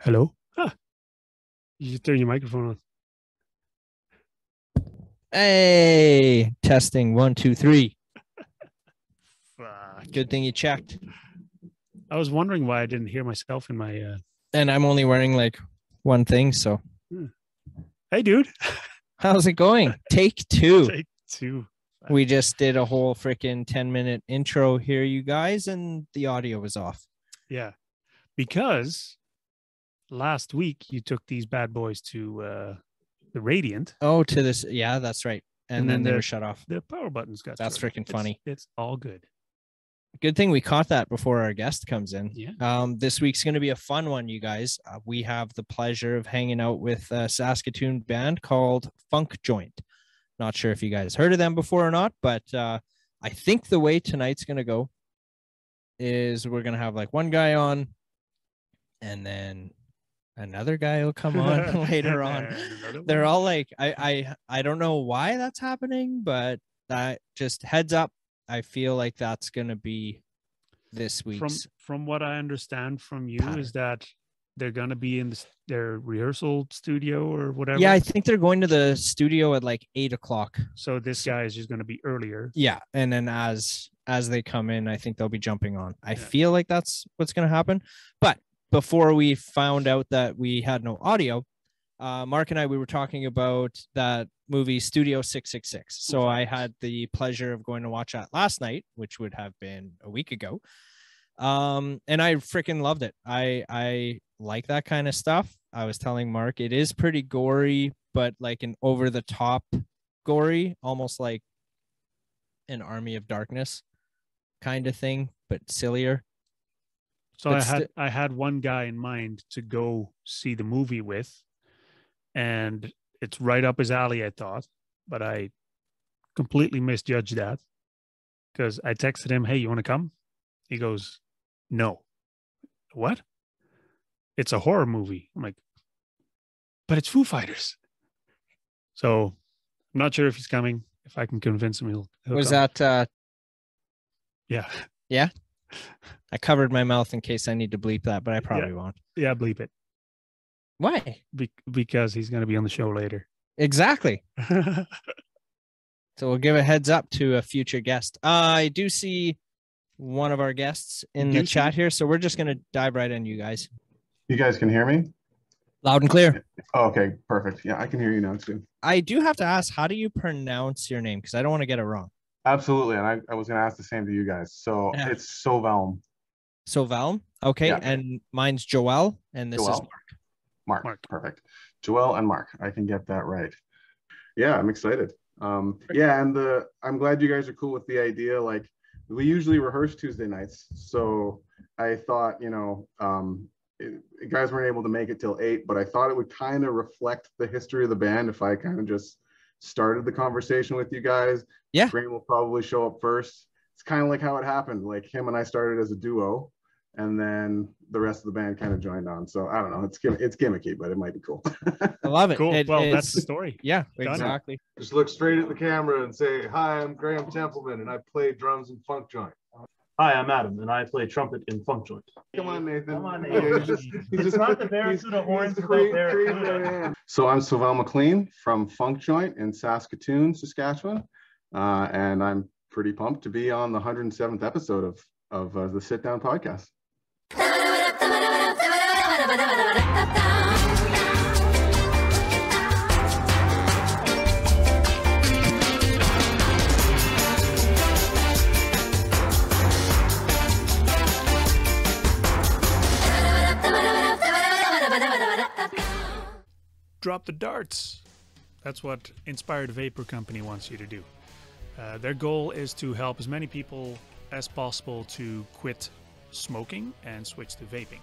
Hello? You should turn your microphone on. Hey, testing 1, 2, 3. Fuck. Good thing you checked. I was wondering why I didn't hear myself in my... And I'm only wearing like one thing, so. Hey, dude. How's it going? Take 2. Take 2. We just did a whole freaking 10-minute intro here, you guys, and the audio was off. Yeah. Because last week you took these bad boys to the Radiant. Oh, to this. Yeah, that's right. And then they were shut off. The power buttons got That's freaking funny. It's all good. Good thing we caught that before our guest comes in. Yeah. This week's going to be a fun one, you guys. We have the pleasure of hanging out with a Saskatoon band called Funkjoint. Not sure if you guys heard of them before or not, but I think the way tonight's going to go is we're going to have like one guy on and then another guy will come on later on. They're all like, I don't know why that's happening, but that just heads up. I feel like that's going to be this week's. From what I understand from you pattern. Is that they're going to be in their rehearsal studio or whatever. Yeah, I think they're going to the studio at like 8:00. So this guy is just going to be earlier. Yeah, and then as they come in, I think they'll be jumping on. I feel like that's what's going to happen. But before we found out that we had no audio, Mark and we were talking about that movie Studio 666. So I had the pleasure of going to watch that last night, which would have been a week ago. And I freaking loved it. I like that kind of stuff. I was telling Mark, it is pretty gory, but like an over the top gory, almost like an Army of Darkness kind of thing, but sillier. So I had one guy in mind to go see the movie with, and it's right up his alley, I thought, but I completely misjudged that because I texted him, "Hey, you want to come?" He goes, "No." What? It's a horror movie. I'm like, but it's Foo Fighters. So I'm not sure if he's coming. If I can convince him, he'll Was come. that? Yeah. Yeah. I covered my mouth in case I need to bleep that, but I probably won't. Yeah, bleep it. Why? Because he's going to be on the show later. Exactly. So we'll give a heads up to a future guest. I do see one of our guests in the chat here, so we're just going to dive right in, you guys. You guys can hear me? Loud and clear. Oh, okay, perfect. Yeah, I can hear you now too. I do have to ask, how do you pronounce your name? Because I don't want to get it wrong. Absolutely, and I was going to ask the same to you guys. So It's Sovalm. Sovalm? Okay, yeah. And mine's Joel, and this is Mark. Mark, perfect. Joel and Mark, I can get that right. Yeah, I'm excited. Yeah, and I'm glad you guys are cool with the idea. Like, we usually rehearse Tuesday nights, so I thought, guys weren't able to make it till 8, but I thought it would kind of reflect the history of the band if I kind of just started the conversation with you guys. Yeah. Graham will probably show up first. It's kind of like how it happened. Like, him and I started as a duo, and then the rest of the band kind of joined on. So I don't know. It's gimmicky, but it might be cool. I love it. Cool. That's the story. Yeah, exactly. Just look straight at the camera and say, "Hi, I'm Graham Templeman, and I play drums in Funkjoint." Hi, I'm Adam, and I play trumpet in Funkjoint. Come on, Nathan. Come on, Nathan. It's not the Barracuda horns without Barracuda. So I'm Soval McLean from Funkjoint in Saskatoon, Saskatchewan, and I'm pretty pumped to be on the 107th episode of the Sit Down Podcast. Drop the darts. That's what Inspired Vapor Company wants you to do. Their goal is to help as many people as possible to quit smoking and switch to vaping.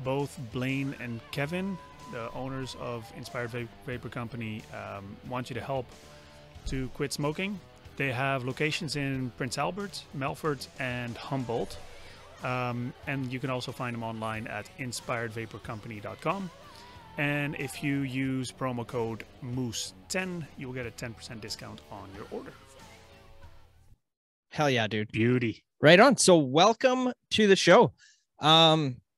Both Blaine and Kevin, the owners of Inspired Vapor Company, want you to help to quit smoking. They have locations in Prince Albert, Melfort, and Humboldt. And you can also find them online at inspiredvaporcompany.com. And if you use promo code MOOSE10, you'll get a 10% discount on your order. Hell yeah, dude. Beauty. Right on. So welcome to the show.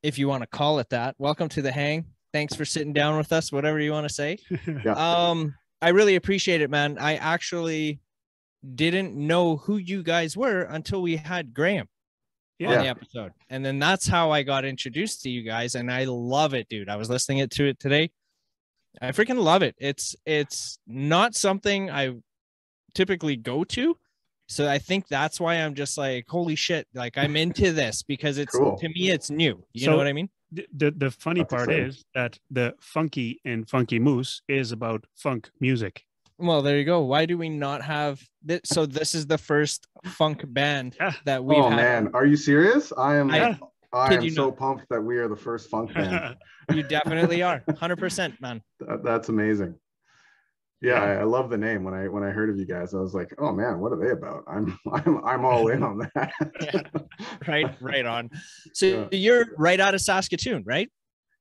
if you want to call it that. Welcome to the hang. Thanks for sitting down with us, whatever you want to say. Yeah. I really appreciate it, man. I actually didn't know who you guys were until we had Graham on the episode. And then that's how I got introduced to you guys. And I love it, dude. I was listening to it today. I freaking love it. It's not something I typically go to. So I think that's why I'm just like, holy shit, like I'm into this because it's Cool. to me, it's new. You know what I mean? The funny part is that the Funky and Funky Moose is about funk music. Well, there you go. Why do we not have this? So this is the first funk band that we've had. Oh man, are you serious? I am so pumped that we are the first funk band. You definitely are. 100%, man. That's amazing. Yeah, I love the name. When I heard of you guys, I was like, oh man, what are they about? I'm all in on that. Right on. So you're right out of Saskatoon, right?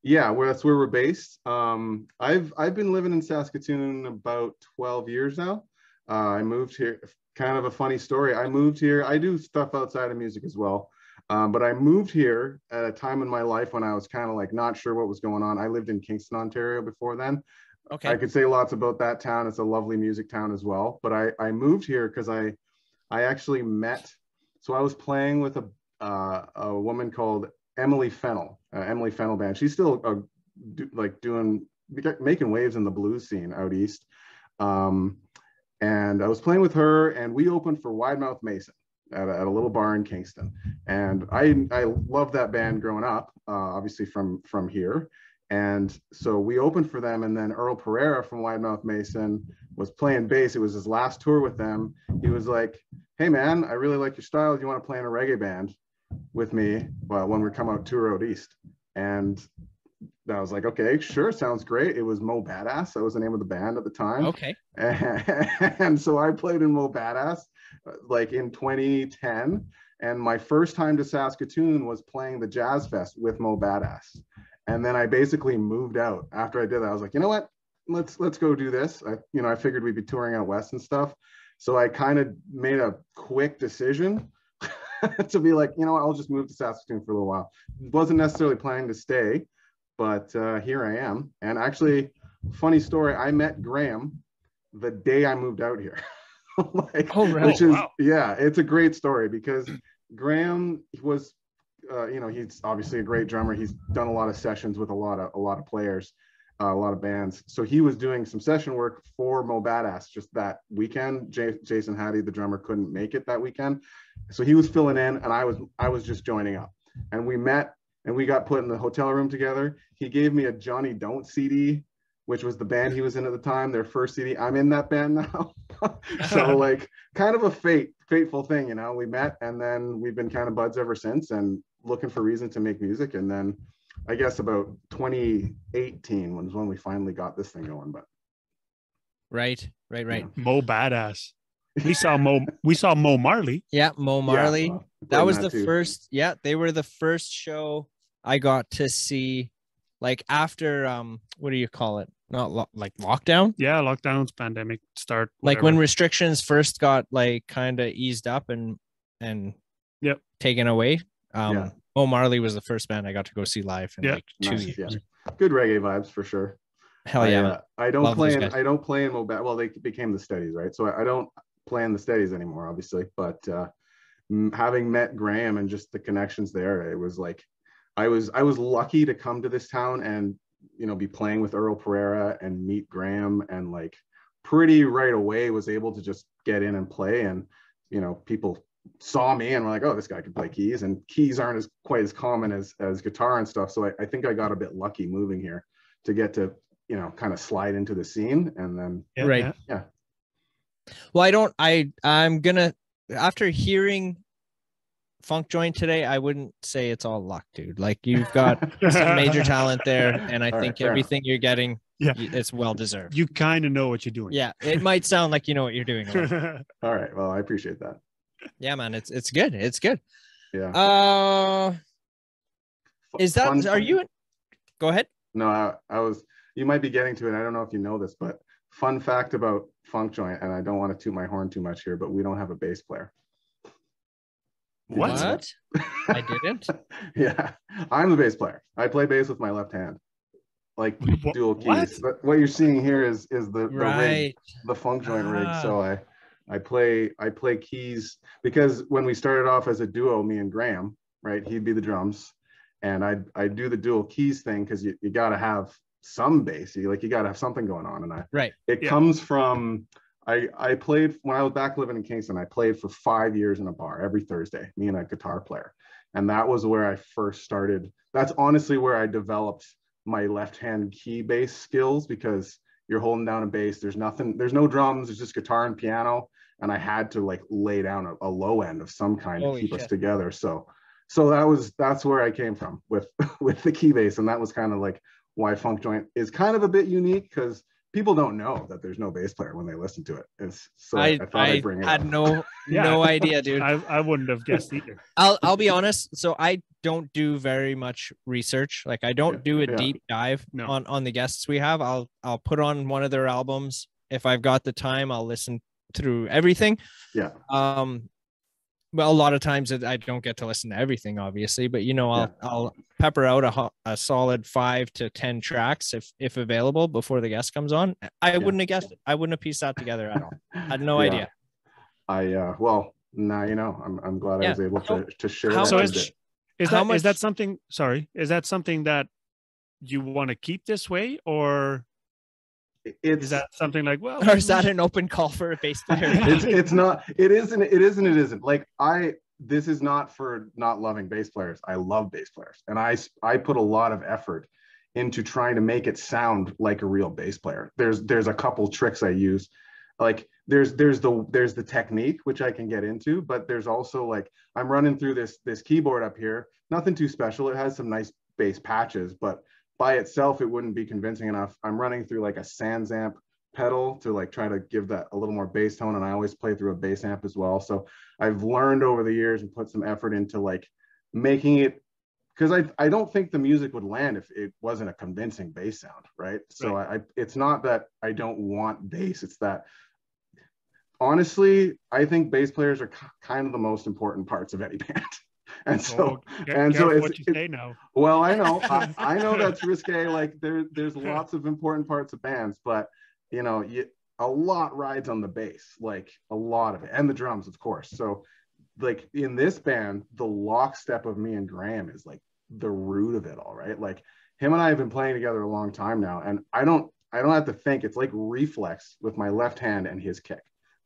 Yeah, that's where we're based. I've been living in Saskatoon about 12 years now. I moved here. Kind of a funny story. I moved here. I do stuff outside of music as well. But I moved here at a time in my life when I was kind of like not sure what was going on. I lived in Kingston, Ontario before then. Okay. I could say lots about that town. It's a lovely music town as well. But I moved here because I actually met. So I was playing with a woman called Emily Fennell Band. She's still making waves in the blues scene out east. And I was playing with her, and we opened for Wide Mouth Mason at a little bar in Kingston. And I loved that band growing up, obviously from here. And so we opened for them, and then Earl Pereira from Wide Mouth Mason was playing bass. It was his last tour with them. He was like, hey man, I really like your style. Do you want to play in a reggae band with me when we come out tour out east? And I was like, okay, sure, sounds great. It was Mo Badass. That was the name of the band at the time. Okay. And so I played in Mo Badass like in 2010. And my first time to Saskatoon was playing the Jazz Fest with Mo Badass. And then I basically moved out after I did that. I was like, you know what? Let's go do this. I figured we'd be touring out west and stuff. So I kind of made a quick decision to be like, I'll just move to Saskatoon for a little while. Wasn't necessarily planning to stay, but here I am. And actually, funny story, I met Graham the day I moved out here. It's a great story because Graham was, he's obviously a great drummer. He's done a lot of sessions with a lot of players, a lot of bands. So he was doing some session work for Mo Badass just that weekend. Jason Hattie, the drummer, couldn't make it that weekend. So he was filling in, and I was just joining up. And we met, and we got put in the hotel room together. He gave me a Johnny Don't CD, which was the band he was in at the time, their first CD. I'm in that band now. So like kind of a fateful thing, we met, and then we've been kind of buds ever since and looking for reason to make music. And then I guess about 2018 was when we finally got this thing going. But right. Mo Badass. We saw Mo Marley. Yeah, Mo Marley. That was the first. Yeah, they were the first show I got to see. Like after what do you call it? Not like lockdown. Yeah, lockdowns, pandemic start. Whatever. Like when restrictions first got like kind of eased up and taken away. Mo Marley was the first band I got to go see live in like 2 years. Yeah. Good reggae vibes for sure. Hell yeah. I don't play in Mo Badass. Well, they became the Steadies, right? So I don't play in the Steadies anymore, obviously. But having met Graham and just the connections there, it was like I was lucky to come to this town and be playing with Earl Pereira and meet Graham, and like pretty right away was able to just get in and play. And people saw me and were like, oh, this guy can play keys, and keys aren't quite as common as guitar and stuff. So I think I got a bit lucky moving here to get to kind of slide into the scene. And then yeah. Well, I'm gonna, after hearing Funkjoint today, I wouldn't say it's all luck, dude. Like you've got some major talent there, and I think everything you're getting, it's well deserved. You kind of know what you're doing. Yeah, it might sound like you know what you're doing. All right, well, I appreciate that. Yeah, man, it's good. It's good. Yeah. Is that? Are you? Go ahead. No, I was. You might be getting to it. I don't know if you know this, but fun fact about Funkjoint, and I don't want to toot my horn too much here, but we don't have a bass player. What? I didn't. Yeah, I'm the bass player. I play bass with my left hand, like dual keys. What? But what you're seeing here is the rig, Right. the Funkjoint rig. Ah. So I play keys because when we started off as a duo, me and Graham, right? He'd be the drums, and I do the dual keys thing because you got to have some bass. You got to have something going on, and it comes from. I played when I was back living in Kingston. I played for 5 years in a bar every Thursday, me and a guitar player. And that was where I first started. That's honestly where I developed my left-hand key bass skills, because you're holding down a bass. There's no drums, there's just guitar and piano. And I had to like lay down a low end of some kind to keep us together. So that's where I came from with the key bass. And that was kind of like why Funkjoint is kind of a bit unique, because people don't know that there's no bass player when they listen to it. I thought I'd bring it up. I had no idea, dude. I wouldn't have guessed either. I'll be honest. So I don't do very much research. Like I don't do a deep dive on the guests we have. I'll put on one of their albums. If I've got the time, I'll listen through everything. Yeah. Well, a lot of times I don't get to listen to everything, obviously, but I'll pepper out a solid 5 to 10 tracks if available before the guest comes on. I wouldn't have guessed it. I wouldn't have pieced that together at all. I had no idea. Well, now I'm glad I was able to share that. So is that something? Sorry, is that something that you want to keep this way, or is that something like, well, or is that an open call for a bass player? It's not. It isn't. It isn't. It isn't. Like this is not for not loving bass players. I love bass players, and I put a lot of effort into trying to make it sound like a real bass player. There's a couple tricks I use. Like there's the technique, which I can get into, but there's also like I'm running through this keyboard up here. Nothing too special. It has some nice bass patches, but by itself, it wouldn't be convincing enough. I'm running through like a Sans amp pedal to like try to give that a little more bass tone. And I always play through a bass amp as well. So I've learned over the years and put some effort into like making it, because I don't think the music would land if it wasn't a convincing bass sound, right? So it's not that I don't want bass. It's that honestly, I think bass players are kind of the most important parts of any band. And so, it's what you say now. Well, I know, I know that's risque. Like there's lots of important parts of bands, but a lot rides on the bass, like a lot of it, and the drums, of course. So, like in this band, the lockstep of me and Graham is like the root of it all, right? Like him and I have been playing together a long time now, and I don't have to think. It's like reflex with my left hand and his kick.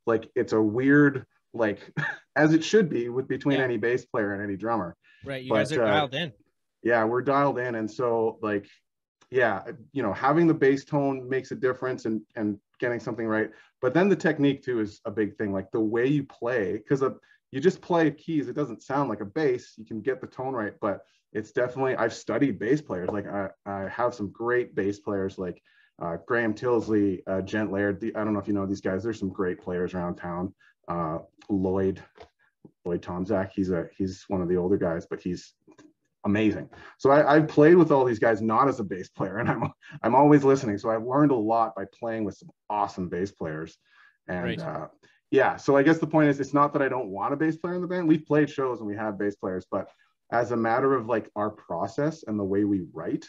Like it's a weird. Like as it should be between any bass player and any drummer. Right. You guys are dialed in. Yeah, we're dialed in. And so like, having the bass tone makes a difference and getting something right. But then the technique too is a big thing. Like the way you play, because you just play keys, it doesn't sound like a bass. You can get the tone right, but it's definitely, I've studied bass players. Like I have some great bass players like Graham Tilsley, Gent Laird. I don't know if you know these guys. There's some great players around town. Lloyd Tomzak, he's one of the older guys, but he's amazing. So I've played with all these guys not as a bass player, and I'm always listening. So I've learned a lot by playing with some awesome bass players. And so I guess the point is, it's not that I don't want a bass player in the band. We've played shows and we have bass players, but as a matter of like our process and the way we write,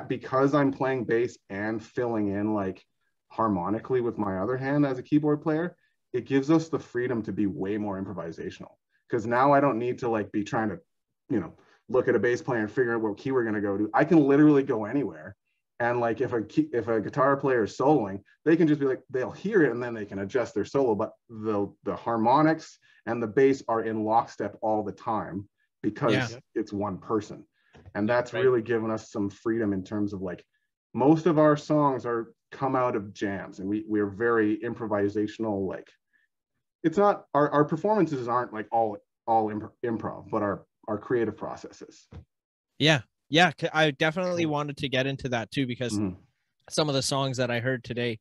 because I'm playing bass and filling in like harmonically with my other hand as a keyboard player, it gives us the freedom to be way more improvisational, because now I don't need to like be trying to look at a bass player and figure out what key we're going to go to. I can literally go anywhere, and like if a guitar player is soloing, they can just be like, they'll hear it and then they can adjust their solo, but the harmonics and the bass are in lockstep all the time because it's one person. And that's really given us some freedom in terms of like, most of our songs come out of jams, and we're very improvisational. Like it's not our performances aren't like all improv, but our creative processes. I definitely wanted to get into that too, because some of the songs that I heard today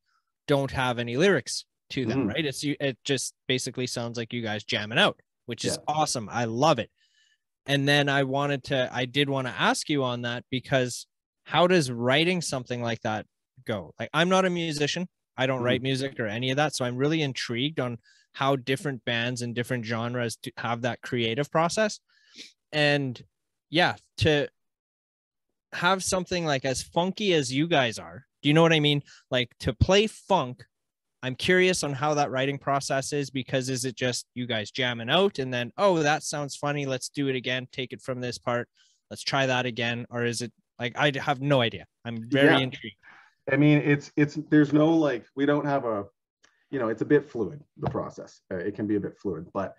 don't have any lyrics to them, right? It just basically sounds like you guys jamming out, which is awesome. I love it. And then I did want to ask you on that, because how does writing something like that go? Like, I'm not a musician. I don't write music or any of that. So I'm really intrigued on how different bands and different genres have that creative process. And yeah, to have something like as funky as you guys are, do you know what I mean? Like to play funk, I'm curious on how that writing process is, because is it just you guys jamming out and then, oh, that sounds funny, let's do it again, take it from this part, let's try that again? Or is it like, I have no idea. I'm very intrigued. I mean, it's there's no like, we don't have a, you know, it's a bit fluid, the process. It can be a bit fluid, but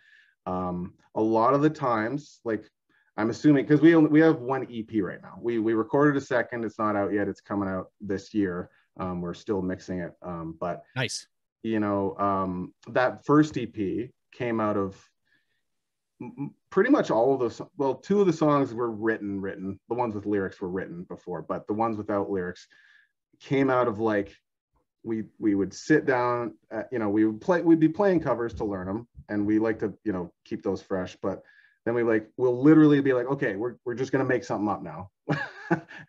a lot of the times, like I'm assuming, because we have one EP right now. We recorded a second. It's not out yet. It's coming out this year. We're still mixing it. But nice. You know, that first EP came out of pretty much all of those. Well, two of the songs were written. The ones with lyrics were written before, but the ones without lyrics came out of like, we would sit down, you know, we'd be playing covers to learn them, and we like to, you know, keep those fresh. But then we'll literally be like, okay, we're just gonna make something up now,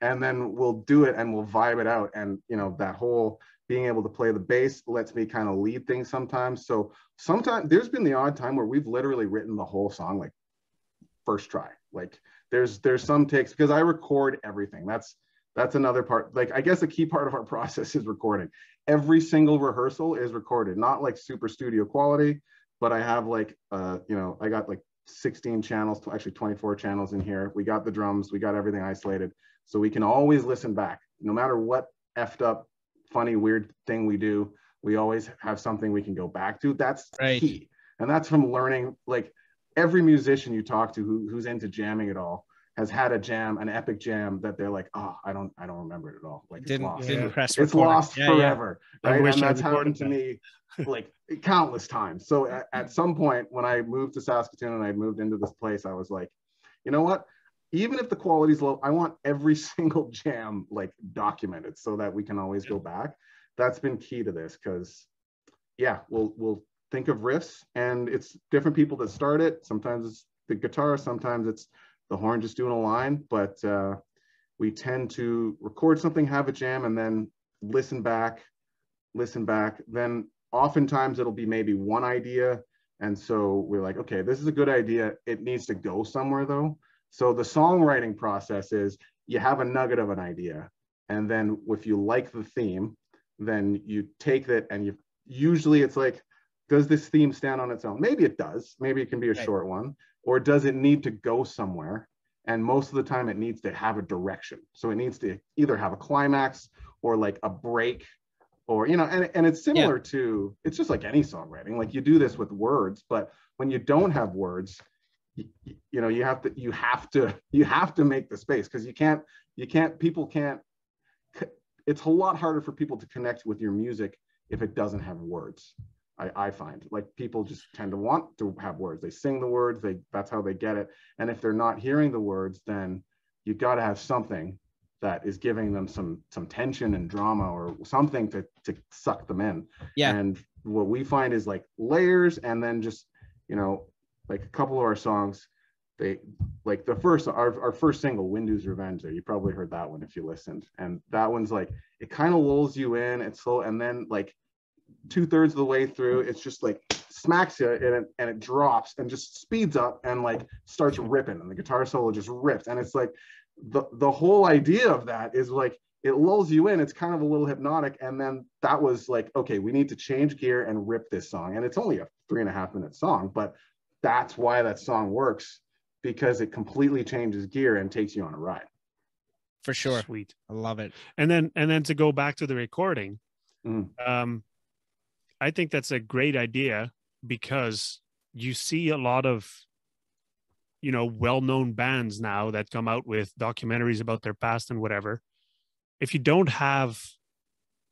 and then we'll do it and we'll vibe it out. And you know, that whole being able to play the bass lets me kind of lead things sometimes. So sometimes there's been the odd time where we've literally written the whole song like first try. Like there's some takes, because I record everything. That's another part. Like, I guess a key part of our process is recording. Every single rehearsal is recorded, not like super studio quality, but I have like, you know, I got like 16 channels, actually 24 channels in here. We got the drums, we got everything isolated. So we can always listen back. No matter what effed up, funny, weird thing we do, we always have something we can go back to. That's key. And that's from learning, like every musician you talk to who's into jamming at all has had a jam, an epic jam that they're like, oh, I don't remember it at all. Like it's lost. It's lost forever. Right. And that's happened to me like countless times. So at some point when I moved to Saskatoon and I moved into this place, I was like, you know what? Even if the quality's low, I want every single jam like documented so that we can always go back. That's been key to this, because yeah, we'll think of riffs, and it's different people that start it. Sometimes it's the guitar, sometimes it's the horn just doing a line, but we tend to record something, have a jam, and then listen back. Then oftentimes it'll be maybe one idea. And so we're like, okay, this is a good idea. It needs to go somewhere though. So the songwriting process is you have a nugget of an idea. And then if you like the theme, then you take that and usually it's like, does this theme stand on its own? Maybe it does. Maybe it can be a short one. Or does it need to go somewhere? And most of the time it needs to have a direction. So it needs to either have a climax or like a break, or, you know, and it's similar to, it's just like any songwriting. Like you do this with words, but when you don't have words, you know, you have to make the space, because people can't, it's a lot harder for people to connect with your music if it doesn't have words. I find like people just tend to want to have words. They sing the words, that's how they get it. And if they're not hearing the words, then you got to have something that is giving them some tension and drama or something to suck them in. Yeah. And what we find is like layers, and then just, you know, like a couple of our songs, they like our first single, Windu's Revenge, there, you probably heard that one if you listened. And that one's like, it kind of lulls you in, it's slow, and then like 2/3 of the way through, it's just like smacks you and it drops and just speeds up and like starts ripping, and the guitar solo just rips. And it's like the whole idea of that is like it lulls you in, it's kind of a little hypnotic. And then that was like, okay, we need to change gear and rip this song. And it's only a 3.5-minute song, but that's why that song works, because it completely changes gear and takes you on a ride. For sure. Sweet. I love it. And then to go back to the recording, I think that's a great idea, because you see a lot of, you know, well-known bands now that come out with documentaries about their past and whatever. If you don't have,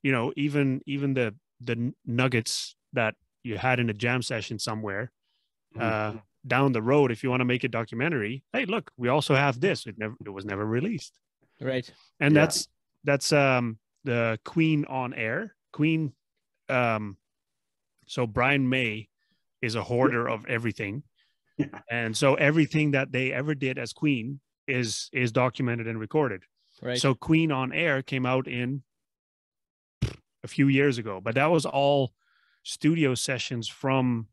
you know, even the nuggets that you had in a jam session somewhere down the road, if you want to make a documentary, hey, look, we also have this. It was never released. Right. And that's the Queen on Air. Queen. So Brian May is a hoarder of everything. Yeah. And so everything that they ever did as Queen is documented and recorded. Right. So Queen on Air came out in a few years ago, but that was all studio sessions from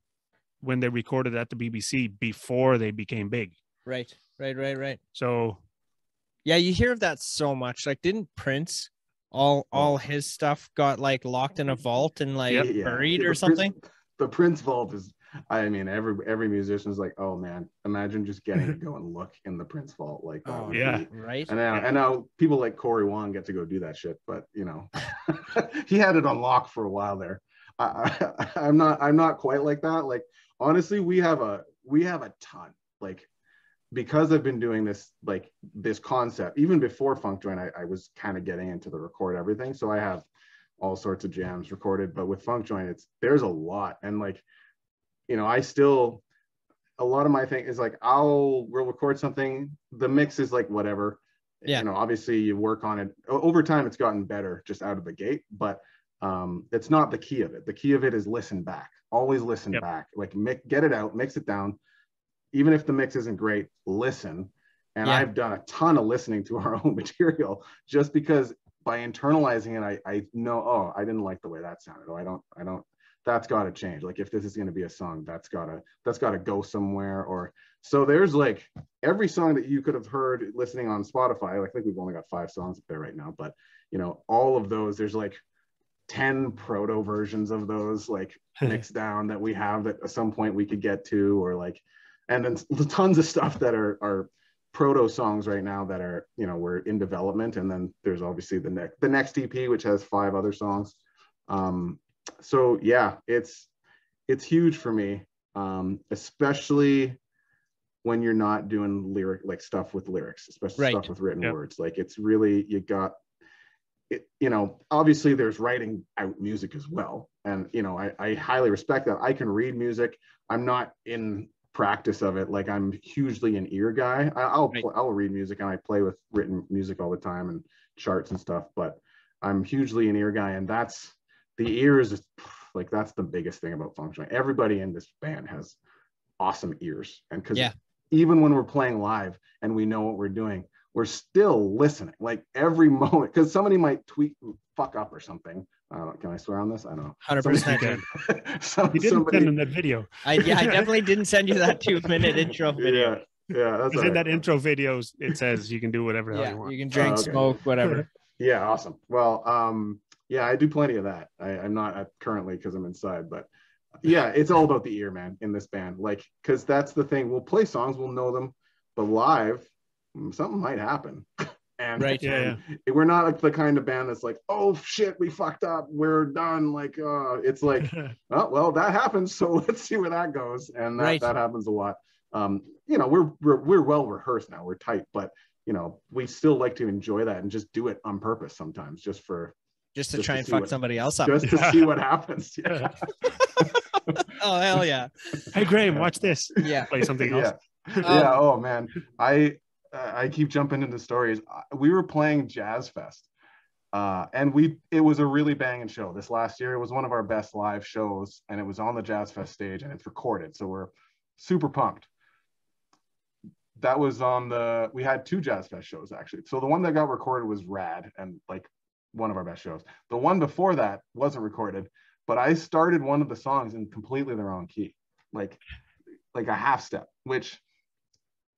when they recorded at the BBC before they became big. Right. So yeah, you hear of that so much. Like, didn't Prince all his stuff got like locked in a vault and like buried or something? The Prince vault is, I mean, every musician is like, oh man, imagine just getting to go and look in the Prince vault. Like that would be, right. And now people like Corey Wong get to go do that shit, but you know, he had it on lock for a while there. I'm not quite like that. Like honestly, we have a ton. Like because I've been doing this concept even before Funkjoint, I was kind of getting into the record everything. So I have all sorts of jams recorded, but with Funkjoint, there's a lot. And like, you know, a lot of my thing is like, we'll record something. The mix is like whatever. Yeah. You know, obviously you work on it over time. It's gotten better just out of the gate, but it's not the key of it. The key of it is listen back. Always listen back. Like get it out, mix it down. Even if the mix isn't great, listen. And I've done a ton of listening to our own material just because by internalizing it, I know, oh, I didn't like the way that sounded. Oh, I don't. That's got to change. Like if this is going to be a song, that's got to go somewhere. Or so there's like every song that you could have heard listening on Spotify. I think we've only got 5 songs up there right now, but you know, all of those, there's like 10 proto versions of those like mixed down that we have that at some point we could get to, or like, and then tons of stuff that are proto songs right now that are, you know, we're in development. And then there's obviously the next EP, which has 5 other songs. So yeah, it's huge for me, especially when you're not doing stuff with lyrics, especially stuff with written words. Like it's really, you got it, you know, obviously there's writing out music as well. And, you know, I highly respect that. I can read music. I'm not in practice of it. Like I'm hugely an ear guy. I'll read music and I play with written music all the time and charts and stuff, but I'm hugely an ear guy. And the ear is like, that's the biggest thing about Funkjoint. Everybody in this band has awesome ears. And because even when we're playing live and we know what we're doing, we're still listening, like every moment, because somebody might fuck up or something. Can I swear on this? I don't know. 100%. You didn't send him that video. I definitely didn't send you that 2-minute intro video. Yeah, that's in that intro video. It says you can do whatever the hell you want. You can drink, smoke, whatever. Yeah, awesome. Well, yeah, I do plenty of that. I'm not currently because I'm inside, but yeah, it's all about the ear, man, in this band. Like, because that's the thing. We'll play songs, we'll know them, but live, something might happen. And, we're not like the kind of band that's like, oh shit, we fucked up, we're done. Like, it's like, oh well, that happens, so let's see where that goes. And that happens a lot. You know, we're well rehearsed now, we're tight, but you know, we still like to enjoy that and just do it on purpose sometimes, just to try and fuck somebody else up, just to see what happens. Yeah. Oh hell yeah! Hey Graham, watch this. Yeah, play something else. Yeah. Oh man, I keep jumping into stories. We were playing Jazz Fest, and it was a really banging show. This last year, it was one of our best live shows, and it was on the Jazz Fest stage, and it's recorded, so we're super pumped. That was we had 2 Jazz Fest shows actually. So the one that got recorded was rad and like one of our best shows. The one before that wasn't recorded, but I started one of the songs in completely the wrong key, like a half step, which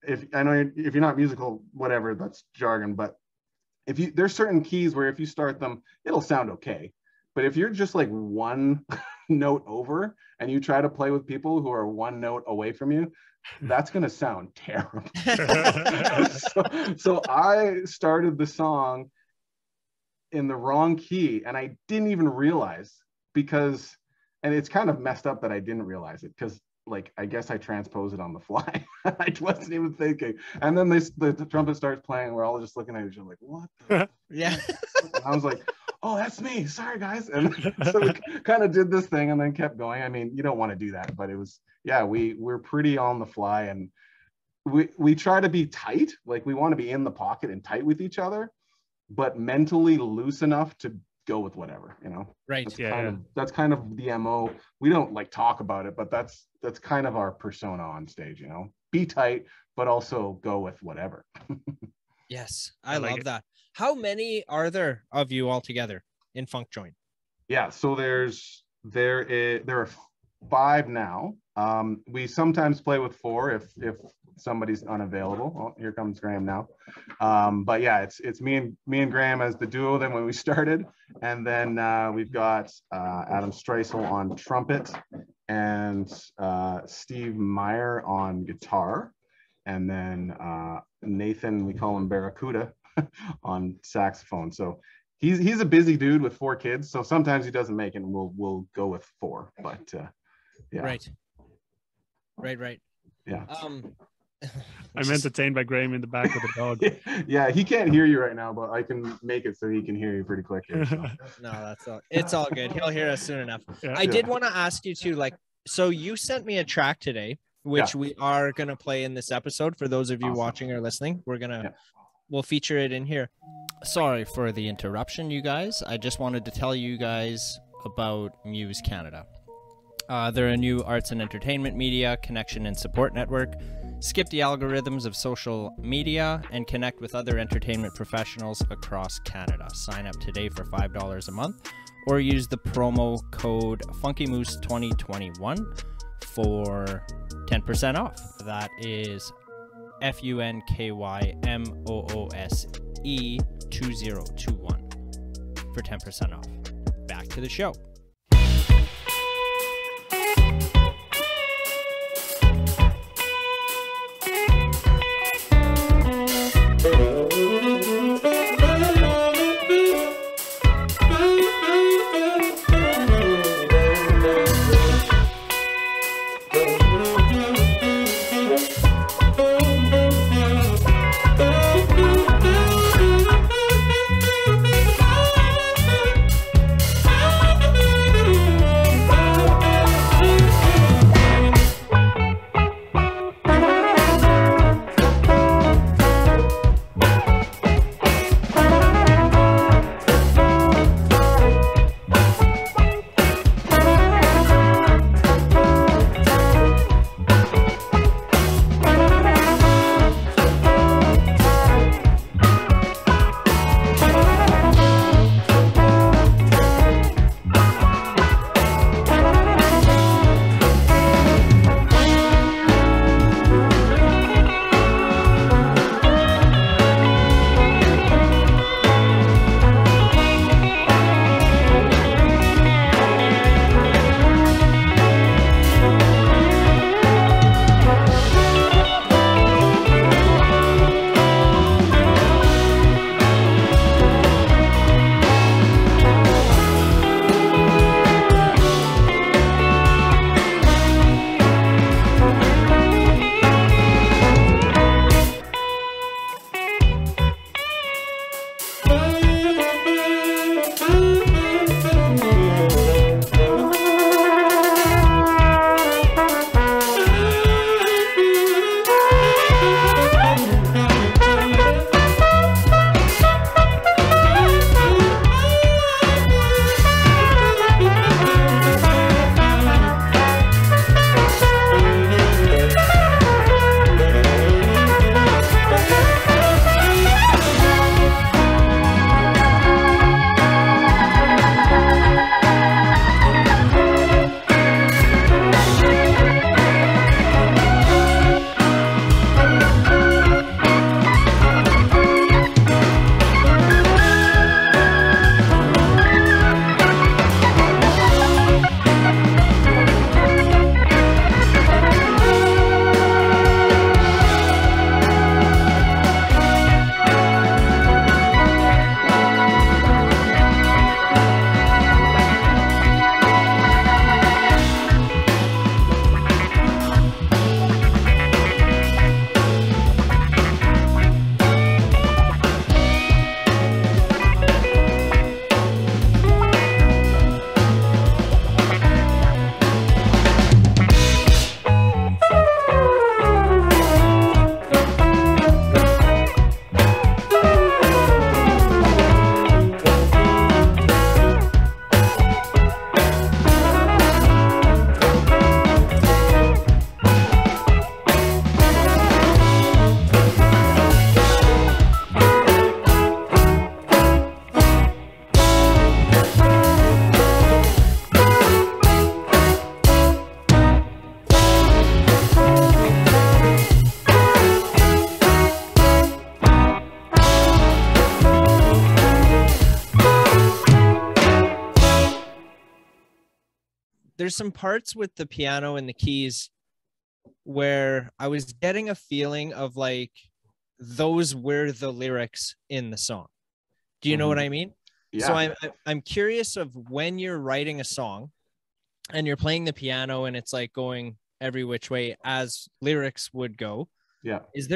if you're not musical, whatever, that's jargon, but there's certain keys where if you start them, it'll sound okay. But if you're just like one note over and you try to play with people who are 1 note away from you, that's going to sound terrible. so I started the song in the wrong key and I didn't even realize and it's kind of messed up that I didn't realize it because like, I guess I transposed it on the fly. I wasn't even thinking. And then the trumpet starts playing. We're all just looking at each other like, what? Yeah. I was like, oh, that's me. Sorry, guys. And so we kind of did this thing and then kept going. I mean, you don't want to do that, but it was, we're pretty on the fly and we try to be tight. Like we want to be in the pocket and tight with each other, but mentally loose enough to go with whatever, you know. Right. That's kind of the MO. We don't like talk about it, but that's kind of our persona on stage, you know. Be tight, but also go with whatever. Yes, I love that. How many are there of you all together in Funkjoint? Yeah, so there are 5 now. We sometimes play with 4 if somebody's unavailable. Oh, here comes Graham now. But yeah, it's me and Graham as the duo then when we started, and then we've got Adam Streisel on trumpet and Steve Meyer on guitar, and then Nathan, we call him Barracuda, on saxophone. So he's a busy dude with 4 kids, so sometimes he doesn't make it, and we'll go with 4. But yeah. Right. Yeah. I'm entertained by Graham in the back with the dog. Yeah, he can't hear you right now, but I can make it so he can hear you pretty quick here, so. No, that's all. It's all good. He'll hear us soon enough. Yeah. I did want to ask you too, like, so you sent me a track today, which we are gonna play in this episode. For those of you watching or listening, we'll feature it in here. Sorry for the interruption, you guys. I just wanted to tell you guys about Muse Canada. They're a new arts and entertainment media connection and support network. Skip the algorithms of social media and connect with other entertainment professionals across Canada. Sign up today for $5 a month or use the promo code FunkyMoose2021 for 10% off. That is FUNKYMOOSE 2021 for 10% off. Back to the show. there's some parts with the piano and the keys where I was getting a feeling of like those were the lyrics in the song. Do you know what I mean? Yeah. So I'm curious of when you're writing a song and you're playing the piano and it's like going every which way as lyrics would go. Yeah. Is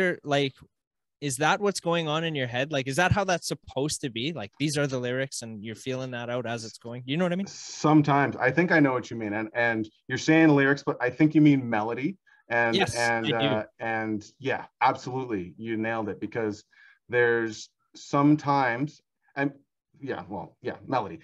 that what's going on in your head? Like, is that how that's supposed to be? Like, these are the lyrics and you're feeling that out as it's going. You know what I mean? Sometimes I think I know what you mean. And you're saying lyrics, but I think you mean melody. And Yes, I do. And yeah, absolutely. You nailed it, because there's sometimes, and melody.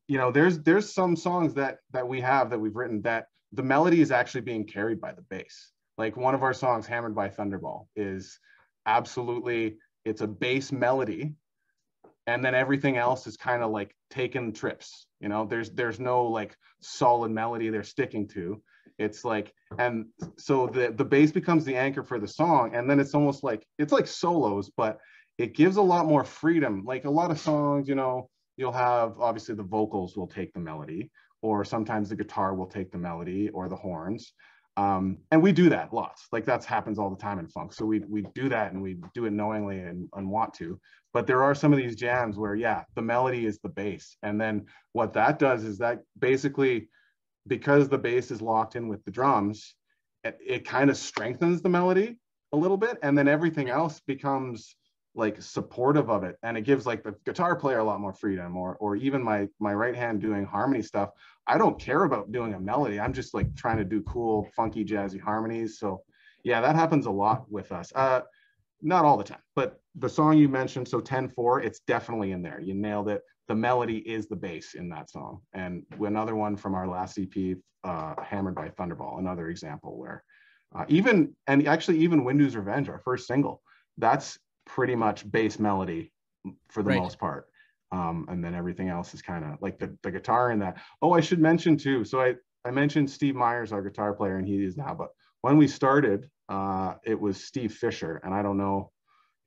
You know, there's some songs that we've written that the melody is actually being carried by the bass. Like one of our songs, Hammered by Thunderball, is absolutely, it's a bass melody, and then everything else is kind of like taking trips. You know, there's no like solid melody they're sticking to. It's like, and so the bass becomes the anchor for the song, and then it's almost like, it's like solos, but it gives a lot more freedom. Like a lot of songs, you know, you'll have, obviously the vocals will take the melody, or sometimes the guitar will take the melody, or the horns. And we do that lots. Like that happens all the time in funk. So we do that, and we do it knowingly and want to. But there are some of these jams where, yeah, the melody is the bass. And then what that does is that basically, because the bass is locked in with the drums, it kind of strengthens the melody a little bit. And then everything else becomes like supportive of it, and it gives like the guitar player a lot more freedom, or even my right hand doing harmony stuff. I don't care about doing a melody. I'm just like trying to do cool, funky, jazzy harmonies. So yeah, that happens a lot with us. Not all the time, but the song you mentioned, so 10-4, it's definitely in there. You nailed it. The melody is the bass in that song. And another one from our last EP, Hammered by Thunderball, another example where even Windu's Revenge, our first single, that's pretty much bass melody for the most part. And then everything else is kind of like the guitar in that. Oh, I should mention too. So I mentioned Steve Myers, our guitar player, and he is now, but when we started, it was Steve Fisher. And I don't know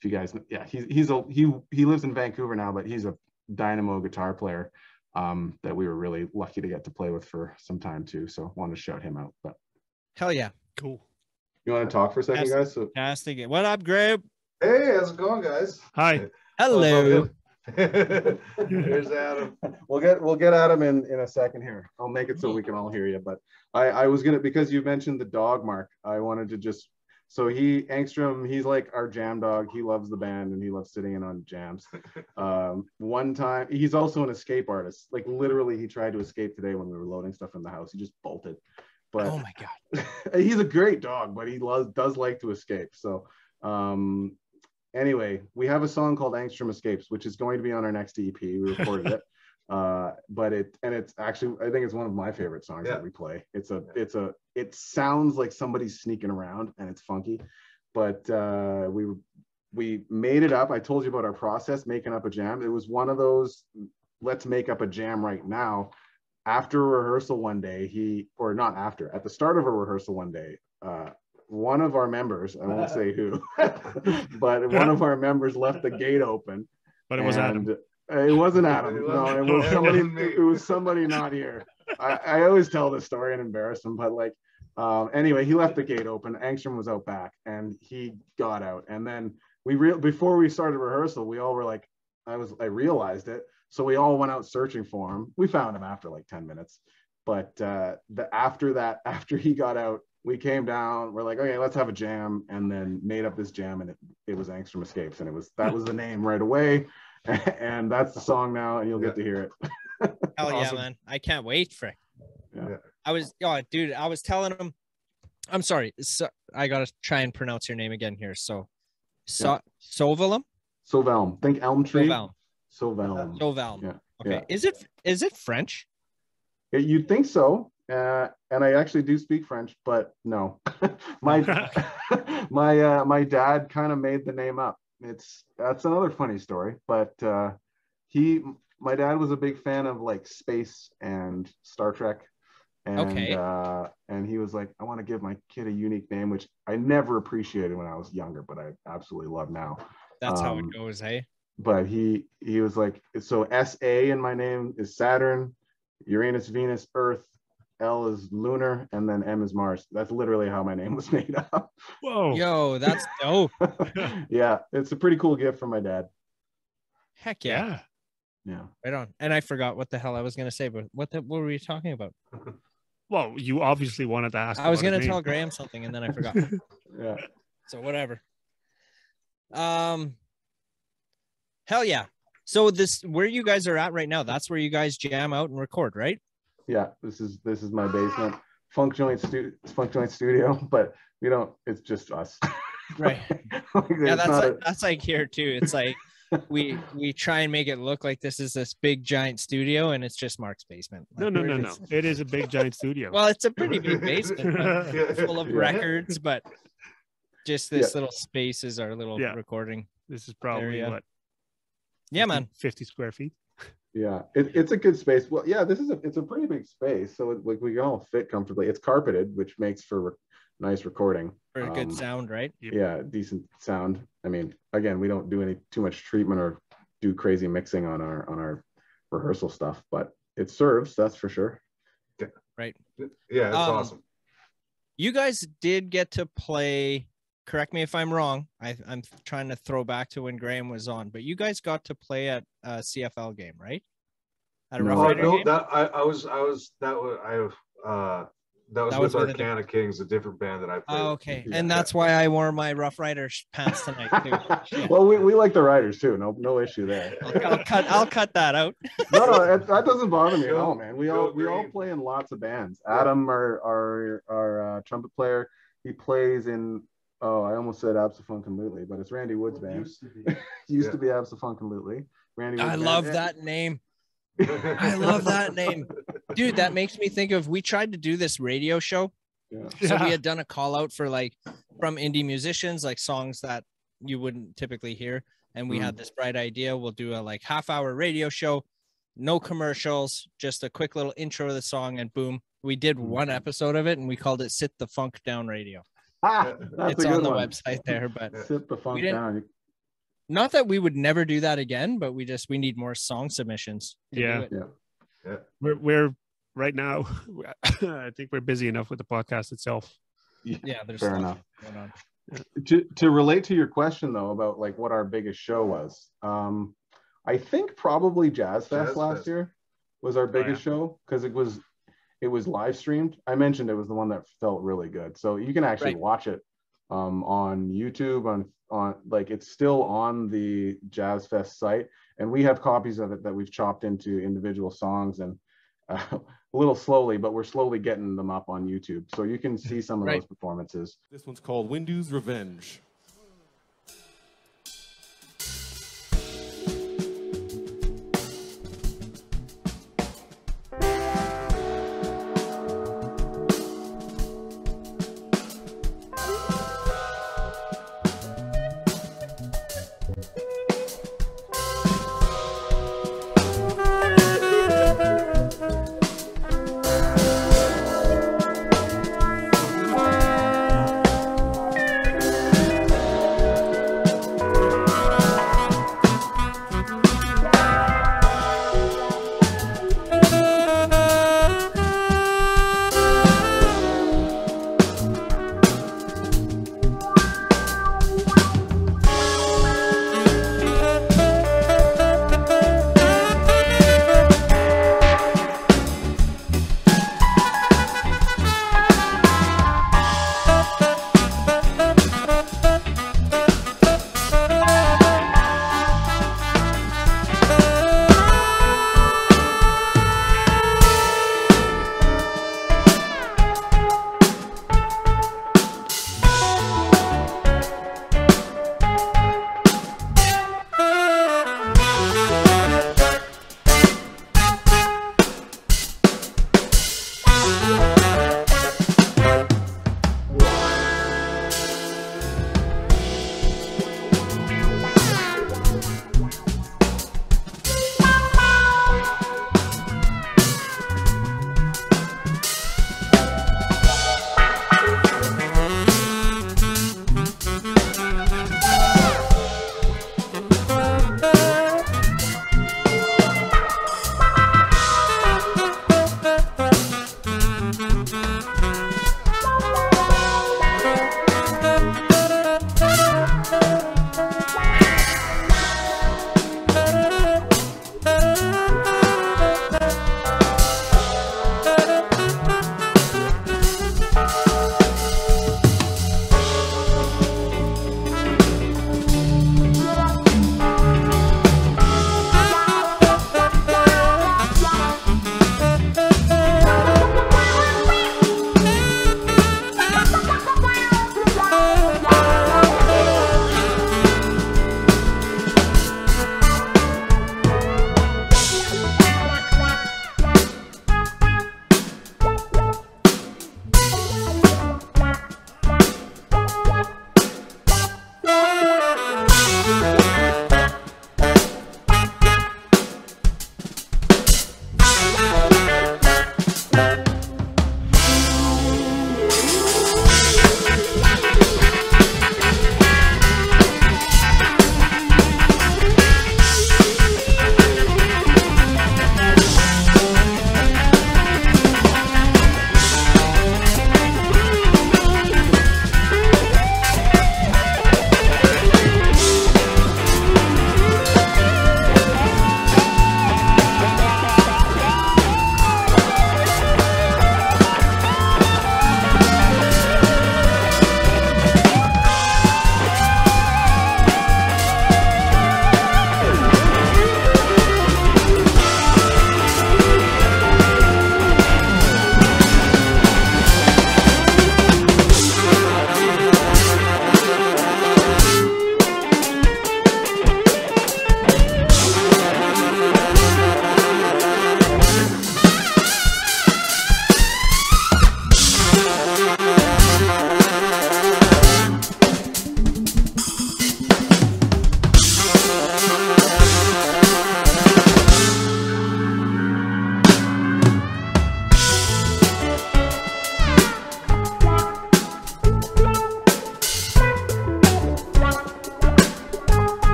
if you guys, yeah, he lives in Vancouver now, but he's a dynamo guitar player that we were really lucky to get to play with for some time too. So wanted to shout him out. But hell yeah. Cool. You want to talk for a second, guys? So fantastic. What up, Greg? Hey, how's it going, guys? Hi. Hello. Here's Adam. We'll get Adam in a second here. I'll make it so we can all hear you. But I was gonna, because you mentioned the dog, Mark, I wanted to just, so Angstrom, he's like our jam dog. He loves the band and he loves sitting in on jams. One time, he's also an escape artist. Like literally, he tried to escape today when we were loading stuff in the house. He just bolted. But oh my God. He's a great dog, but he does like to escape. So anyway, we have a song called Angstrom Escapes, which is going to be on our next EP. We recorded it. But it's actually, I think it's one of my favorite songs that we play. It sounds like somebody's sneaking around and it's funky, but we made it up. I told you about our process, making up a jam. It was one of those, let's make up a jam right now. After a rehearsal one day, at the start of a rehearsal one day, one of our members, I won't say who, but one of our members left the gate open. But it was Adam. It wasn't Adam. No, it was somebody. It was somebody not here. I always tell this story and embarrass him, but like, anyway, he left the gate open. Angstrom was out back, and he got out. And then before we started rehearsal, we all were like, I realized it. So we all went out searching for him. We found him after like 10 minutes. But after he got out, we came down. We're like, okay, let's have a jam, and then made up this jam, and it was Angstrom Escapes, and that was the name right away. And that's the song now, and you'll get to hear it. Hell yeah, man. I can't wait for it. Yeah. I was telling him, I'm sorry. So, I got to try and pronounce your name again here. Sovelm? Sovelm. Think elm tree. Sovelm. Yeah. Okay. Yeah. Is it French? You'd think so. And I actually do speak French, but no. my dad kind of made the name up. That's another funny story, but my dad was a big fan of like space and Star Trek, and he was like, I want to give my kid a unique name, which I never appreciated when I was younger, but I absolutely love now. That's how it goes, hey? But he was like, so SA in my name is Saturn, Uranus, Venus, Earth, L is lunar, and then M is Mars. That's literally how my name was made up. Whoa. Yo, that's dope. Yeah, it's a pretty cool gift from my dad. Heck yeah. Yeah. Right on. And I forgot what the hell I was going to say, but what were we talking about? Well, you obviously wanted to ask. I was about going his to tell name. Graham something and then I forgot. Yeah. So whatever. Hell yeah. So where you guys are at right now, that's where you guys jam out and record, right? Yeah, this is my basement. Funkjoint studio, but we don't, it's just us. Right. Like, Yeah, it's not that's like here too. It's like we try and make it look like this is this big giant studio and it's just Mark's basement. Like, No. It is a big giant studio. Well, it's a pretty big basement, but full of records, but just this little space is our little recording. This is probably area. what? Yeah, man. 50 square feet. Yeah, it's a good space. Well, yeah, it's a pretty big space, so like we can all fit comfortably. It's carpeted, which makes for nice recording. For a good sound, right? Yeah, decent sound. I mean, again, we don't do too much treatment or do crazy mixing on our rehearsal stuff, but it serves, that's for sure. Right. Yeah, it's awesome. You guys did get to play. Correct me if I'm wrong. I'm trying to throw back to when Graham was on, but you guys got to play at a CFL game, right? At a Rough Rider game? That was with Arcana Kings, a different band that I played. Oh, okay. Yeah. And that's why I wore my Rough Rider pants tonight too. Yeah. Well, we like the Riders too. No issue there. I'll cut that out. No, that doesn't bother me at all, man. We all play in lots of bands. Adam, our trumpet player, he plays in. Oh, I almost said Abso-Funkin-Lutely, but it's Randy Wood's band. Used to be Abso-Funkin-Lutely. Randy Wood's I love that name. I love that name. Dude, that makes me think of, we tried to do this radio show. Yeah. So we had done a call out for like from indie musicians, like songs that you wouldn't typically hear. And we had this bright idea. We'll do a like half-hour radio show, no commercials, just a quick little intro of the song, and boom. We did one episode of it and we called it Sit the Funk Down Radio. It's on the website there, but Sit the Funk Down. Not that we would never do that again, but we need more song submissions. Yeah. We're right now. I think we're busy enough with the podcast itself. Yeah, there's fair enough. Going on. To relate to your question though about like what our biggest show was, I think probably Jazz Fest last year was our biggest show because it was live streamed. I mentioned it was the one that felt really good, so you can actually watch it on YouTube, on like it's still on the Jazz Fest site, and we have copies of it that we've chopped into individual songs, and a little slowly, but we're slowly getting them up on YouTube, so you can see some of those performances. This one's called Windu's Revenge.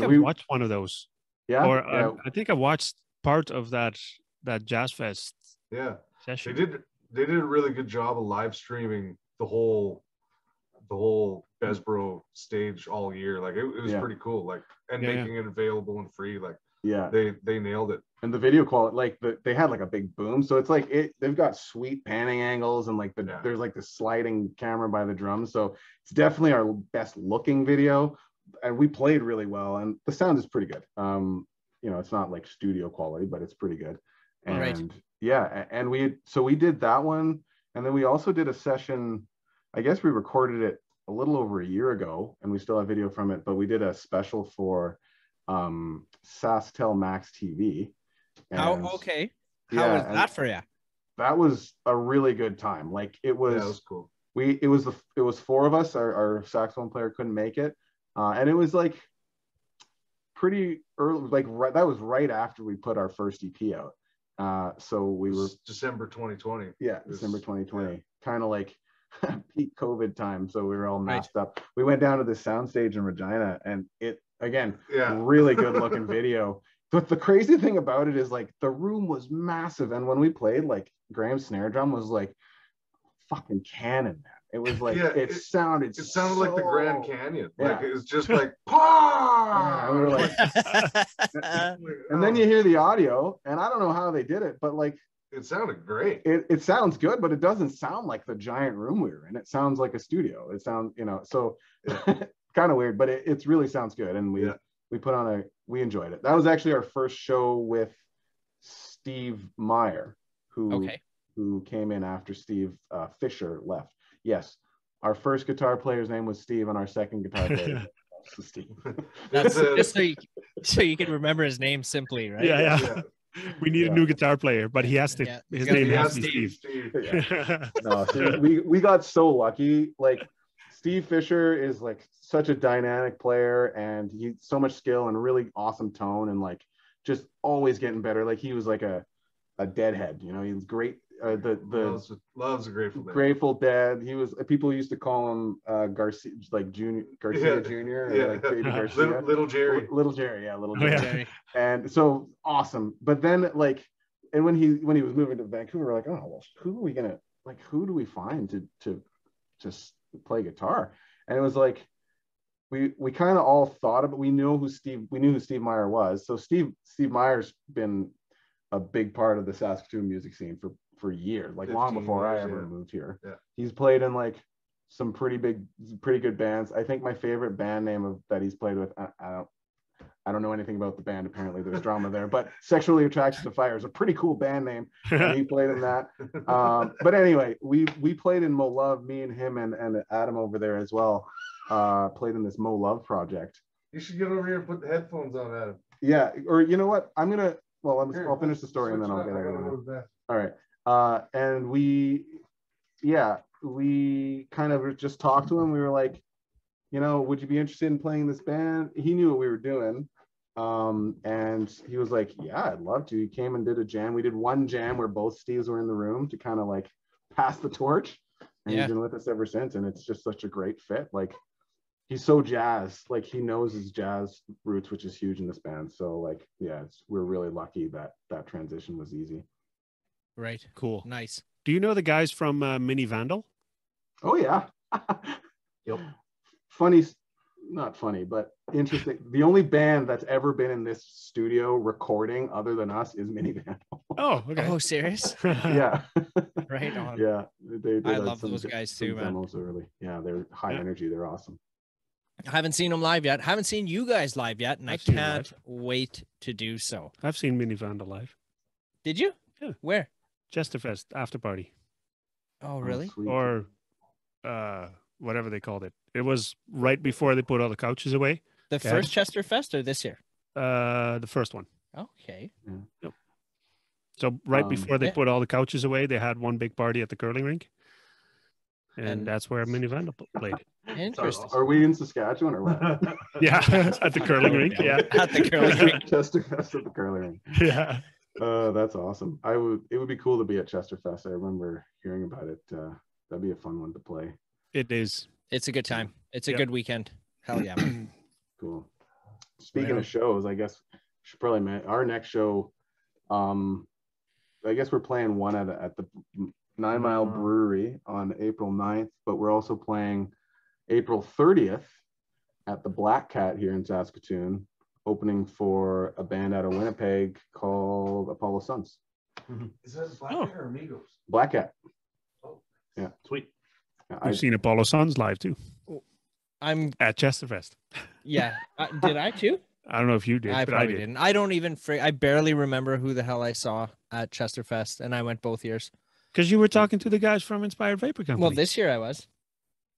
I we watched one of those. yeah, Or yeah. I think I watched part of that Jazz Fest Yeah, session. they did a really good job of live streaming the whole Besbro stage all year. Like it was Yeah. pretty cool. Like and Yeah, making it available and free. Like Yeah. they nailed it. And the video quality, like they had like a big boom, so it's like they've got sweet panning angles and like there's like the sliding camera by the drums, so it's definitely our best looking video, and we played really well, and the sound is pretty good. You know, it's not like studio quality, but it's pretty good. And Right. yeah, and we did that one, and then we also did a session. I guess we recorded it a little over a year ago, and we still have video from it, but we did a special for Sasktel Max TV. And okay. yeah, How was that for you? that was a really good time. Like it was Cool. it was four of us. Our saxophone player couldn't make it, and it was like pretty early, like that was right after we put our first EP out. So we were December 2020. Yeah, December 2020, kind of like peak COVID time. So we were all masked up. We went down to the soundstage in Regina, and it again, really good looking video. But the crazy thing about it is like the room was massive, and when we played, like Graham's snare drum was like fucking cannon, man. It was like it sounded like the Grand Canyon. Like it was just like and we were like and then you hear the audio, and I don't know how they did it, but like it sounded great. It sounds good, but it doesn't sound like the giant room we were in. It sounds like a studio. It sounds, you know, so kind of weird, but it really sounds good. And we put on we enjoyed it. That was actually our first show with Steve Meyer, who came in after Steve Fisher left. Yes, our first guitar player's name was Steve, and our second guitar player was Steve. That's just so you can remember his name simply, right? Yeah. We need a new guitar player, but he has to. His name has to be Steve. No, so we got so lucky. Like Steve Fisher is like such a dynamic player, and he's so much skill and really awesome tone, and like just always getting better. Like he was like a deadhead, you know. He was great. Loves a Grateful Dead. He was. People used to call him Garcia, like Garcia Junior, or like Baby Garcia. Little Jerry. Little Jerry. Jerry. And so awesome. But then like, and when he was moving to Vancouver, we're like, oh well, who do we find to just play guitar? And it was like we kind of all thought about. We knew who Steve Meyer was. So Steve Meyer's been a big part of the Saskatoon music scene for years, like long before I ever moved here. He's played in like some pretty good bands. I think my favorite band name that he's played with, I don't know anything about the band, apparently there's drama there, but Sexually Attracted to Fire is a pretty cool band name, and he played in that. But anyway, we played in Mo Love, me and him and Adam over there as well, played in this Mo Love project. You should get over here and put the headphones on, Adam. Yeah, or you know what, I'll finish the story and then I'll get out of there. All right. And we kind of just talked to him. We were like, you know, would you be interested in playing this band? He knew what we were doing. And he was like, yeah, I'd love to. He came and did a jam. We did one jam where both Steves were in the room to kind of like pass the torch. And he's been with us ever since. And it's just such a great fit. Like, he's so jazz, like he knows his jazz roots, which is huge in this band. So like, we're really lucky that transition was easy. Right. Cool. Nice. Do you know the guys from Mini Vandal? Oh yeah. Yep. Funny, not funny, but interesting. The only band that's ever been in this studio recording other than us is Mini Vandal. Oh, okay. Oh, serious? Yeah. Right on. Yeah. I love those guys too, man. Demos early. Yeah, they're high energy. They're awesome. I haven't seen them live yet. Haven't seen you guys live yet, and I can't wait to do so. I've seen Mini Vandal live. Did you? Yeah. Where? Chesterfest after party. Oh, really? Or whatever they called it. It was right before they put all the couches away. The first Chesterfest or this year? The first one. Okay. Yep. So right before they put all the couches away, they had one big party at the curling rink. And that's where Mini Vandal played. Interesting. Are we in Saskatchewan or what? Yeah, at the curling rink. Yeah, at the curling rink. Chesterfest at the curling rink. Yeah. That's awesome. It would be cool to be at Chesterfest. I remember hearing about it. That'd be a fun one to play. It is. It's a good time. It's a good weekend. Hell yeah. Cool. speaking of shows, I guess should probably our next show. I guess we're playing one at the 9 Mile Brewery on April 9th, but we're also playing April 30th at the Black Cat here in Saskatoon, opening for a band out of Winnipeg called Apollo Suns. Is that Black Cat or Amigos? Black Cat. Oh, yeah, sweet. Yeah, I've seen Apollo Suns live too. I'm at Chesterfest. Yeah, did I too? I don't know if you did, I but probably I did. didn't. I don't even. I barely remember who the hell I saw at Chesterfest, and I went both years. Because you were talking to the guys from Inspired Vapor Company. Well, this year I was.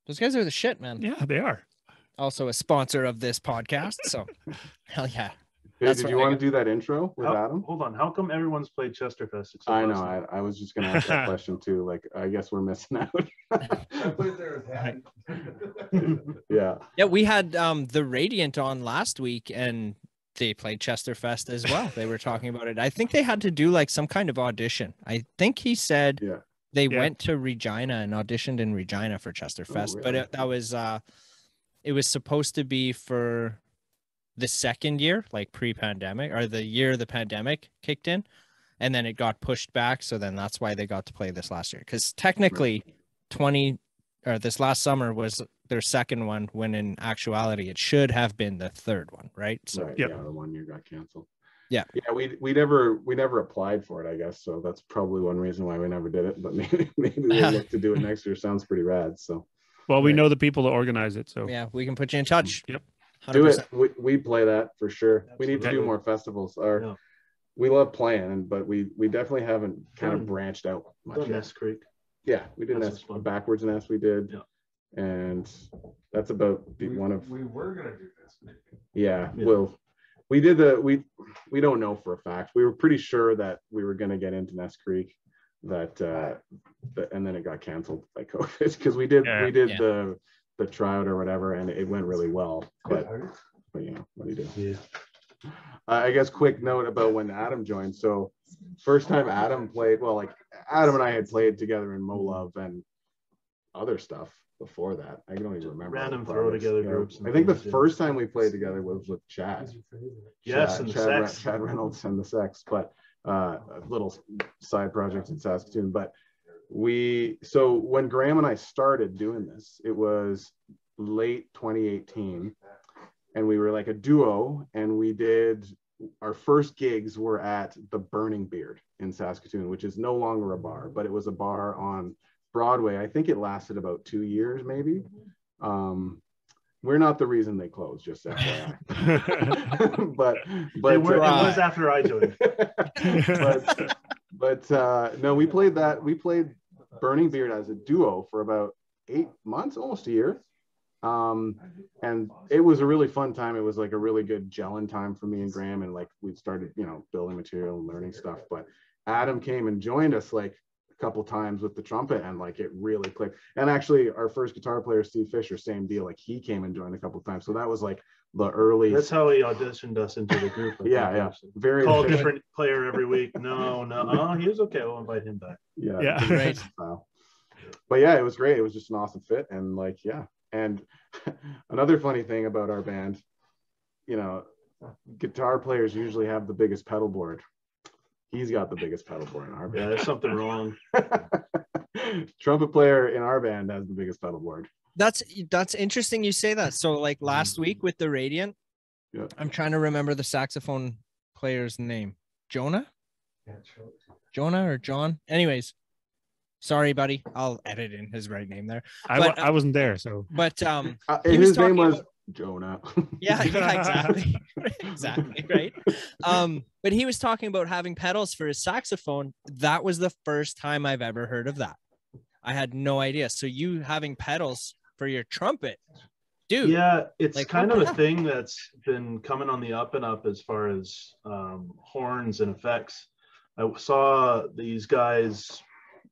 Those guys are the shit, man. Yeah, they are. Also a sponsor of this podcast, so hell yeah. Hey, did you want to do that intro with Adam? Hold on. How come everyone's played Chesterfest? I know. I was just going to ask that question too. Like, I guess we're missing out. I put it there with Yeah. Yeah, we had the Radiant on last week, and they played Chesterfest as well. They were talking about it. I think they had to do like some kind of audition. I think he said they went to Regina and auditioned in Regina for Chesterfest, really? but it was supposed to be for the second year, like pre-pandemic, or the year the pandemic kicked in, and then it got pushed back. So then that's why they got to play this last year. Because technically, this last summer was their second one, when in actuality it should have been the third one, right? So right, yeah, the 1 year got canceled. Yeah, we never applied for it, I guess. So that's probably one reason why we never did it. But maybe we'll look to do it next year. Sounds pretty rad. So, well, we know the people that organize it, so yeah, we can put you in touch. Yep. 100%. Do it. We play that for sure. Absolutely. We need to do more festivals. We love playing, but we definitely haven't kind of branched out much. Nest Creek. Yeah, we did Nest, Backwards Nest. We did, and that's about one of. We were gonna do this. Yeah, well, we did we don't know for a fact. We were pretty sure that we were gonna get into Nest Creek, and then it got canceled by COVID, because we did the tryout or whatever, and it went really well. But you know, what do you do? Yeah. I guess quick note about when Adam joined. So first time Adam played, well, like Adam and I had played together in Mo Love and other stuff before that. I don't even remember. Random throw together groups. I think the first time we played together was with Chad. Yes, and the Sex. Chad Reynolds and the Sex, but a little side project in Saskatoon. But so when Graham and I started doing this, it was late 2018, and we were like a duo, and we did our first gigs were at the Burning Beard in Saskatoon, which is no longer a bar, but it was a bar on Broadway. I think it lasted about 2 years, maybe. We're not the reason they closed, just FYI. but it was after I joined. No, we played that. We played Burning Beard as a duo for about 8 months, almost a year. And it was a really fun time. It was like a really good gelling time for me and Graham, and like we started, building material and learning stuff. But Adam came and joined us like a couple times with the trumpet, and like it really clicked. And actually our first guitar player, Steve Fisher, same deal. Like he came and joined a couple times. So that was like the early. That's how he auditioned us into the group. Yeah. Very call a different player every week. No. Oh, he was okay. We'll invite him back. Yeah. Right. But yeah, it was great. It was just an awesome fit. And like, yeah. And another funny thing about our band, guitar players usually have the biggest pedal board. He's got the biggest pedal board in our band. Yeah, there's something wrong. Trumpet player in our band has the biggest pedal board. That's interesting you say that. So like last week with the Radiant, I'm trying to remember the saxophone player's name. Jonah or John? Anyways, sorry, buddy. I'll edit in his right name there. I wasn't there, so. But his name was Jonah. Yeah, exactly. Exactly, right. But he was talking about having pedals for his saxophone. That was the first time I've ever heard of that. I had no idea. So you having pedals for your trumpet, dude. Yeah, it's like, kind of a thing that's been coming on the up and up as far as horns and effects. I saw these guys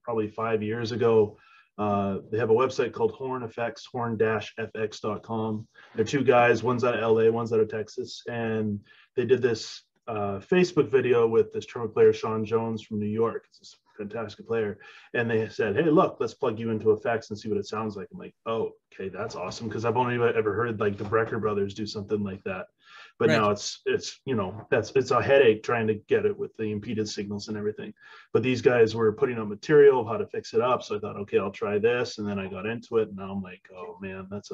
probably 5 years ago. They have a website called Horn Effects, horn-fx.com. They're two guys, one's out of LA, one's out of Texas. And they did this Facebook video with this trumpet player, Sean Jones from New York. It's this fantastic player. And they said, hey, look, let's plug you into effects and see what it sounds like. I'm like, oh, okay, that's awesome. Because I've only ever heard like the Brecker brothers do something like that. But Right. now it's it's a headache trying to get it with the impedance signals and everything. But these guys were putting on material of how to fix it up, so I thought, okay, I'll try this, and then I got into it, and now I'm like, oh man, that's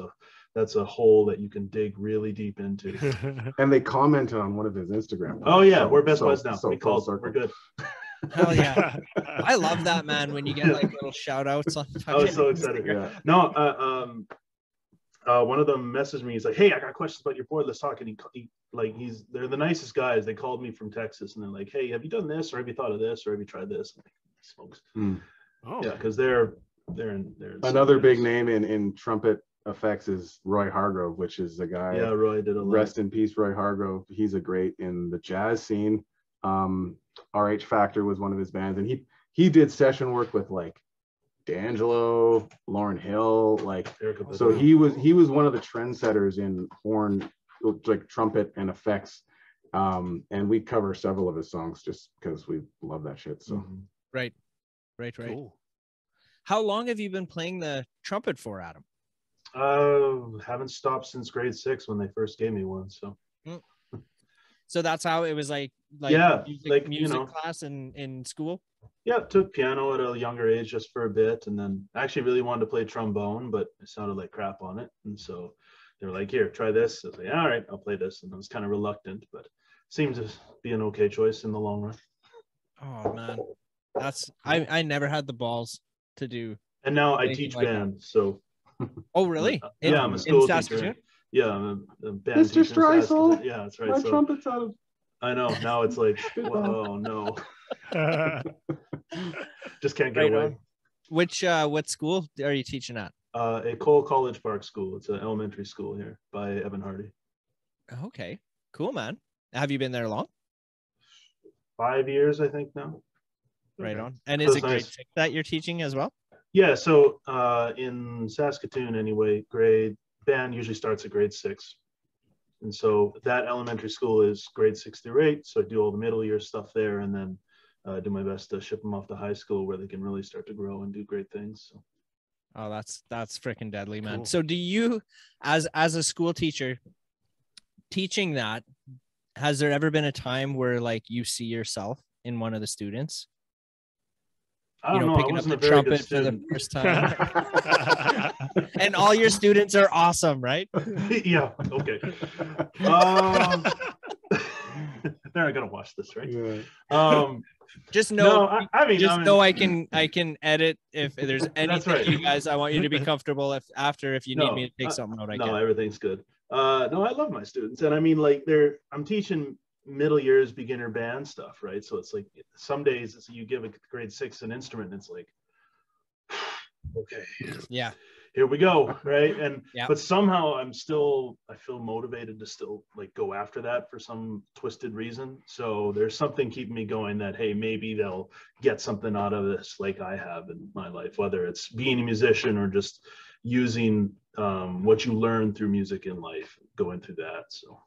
a hole that you can dig really deep into. And they commented on one of his Instagram posts. Oh yeah, we're best buds now. So We called, we're good. Hell yeah. I love that, man, when you get like little shout outs on I was so excited. Yeah. No, one of them messaged me. He's like, "Hey, I got questions about your board. Let's talk." And they're the nicest guys. They called me from Texas, and they're like, "Hey, have you done this, or have you thought of this, or have you tried this?" I'm like, smokes. Oh, Yeah, because they're Another big name in trumpet effects is Roy Hargrove, which is a guy. Yeah, Roy did a lot. Rest in peace, Roy Hargrove. He's a great in the jazz scene. RH Factor was one of his bands, and he did session work with like D'Angelo, Lauryn Hill, like, so he was one of the trendsetters in horn, like trumpet and effects. And we cover several of his songs just because we love that shit. So Right. cool. How long have you been playing the trumpet for, Adam? Haven't stopped since grade 6 when they first gave me one. So that's how it was like yeah, music class in school. Yeah, took piano at a younger age just for a bit, and then I actually really wanted to play trombone, but it sounded like crap on it, and so they were like, "Here, try this." I was like, "All right, I'll play this," and I was kind of reluctant, but seemed to be an okay choice in the long run. Oh man, I never had the balls to do. And now I teach like band, so. Oh really? Yeah, I'm a school teacher. Saskatoon? Yeah, I'm a band Mr. teacher in Streisel, Saskatoon. Yeah, that's right. my So trumpet's out of. I know now it's like, whoa, no, just can't get Right away. on. Which what school are you teaching at? A Cole College Park School. It's an elementary school here by Evan Hardy. Okay, cool, man. Have you been there long? 5 years, I think now. Right on. And That is was it grade nice. 6 that you're teaching as well? Yeah, so in Saskatoon anyway, band usually starts at grade 6. And so that elementary school is grade 6 through 8. So I do all the middle year stuff there, and then do my best to ship them off to high school where they can really start to grow and do great things. So. Oh, that's freaking deadly, man. Cool. So do you, as a school teacher, teaching that, has there ever been a time where like you see yourself in one of the students? I don't know. Picking I up wasn't the a very good trumpet for the student. first time. And all your students are awesome, right? Yeah. Okay. They're not gonna watch this, right? Yeah. Just know, No, I mean, know I can edit if there's anything right. you guys. I want you to be comfortable if you need me to take something out. I no, can. everything's good. No, I love my students, and I mean, like, I'm teaching middle years beginner band stuff, right? So it's like some days you give a grade 6 an instrument, and it's like, okay, Yeah. here we go, right? And Yeah. but somehow I feel motivated to still like go after that for some twisted reason. So there's something keeping me going that, hey, maybe they'll get something out of this like I have in my life, whether it's being a musician or just using what you learn through music in life, going through that. So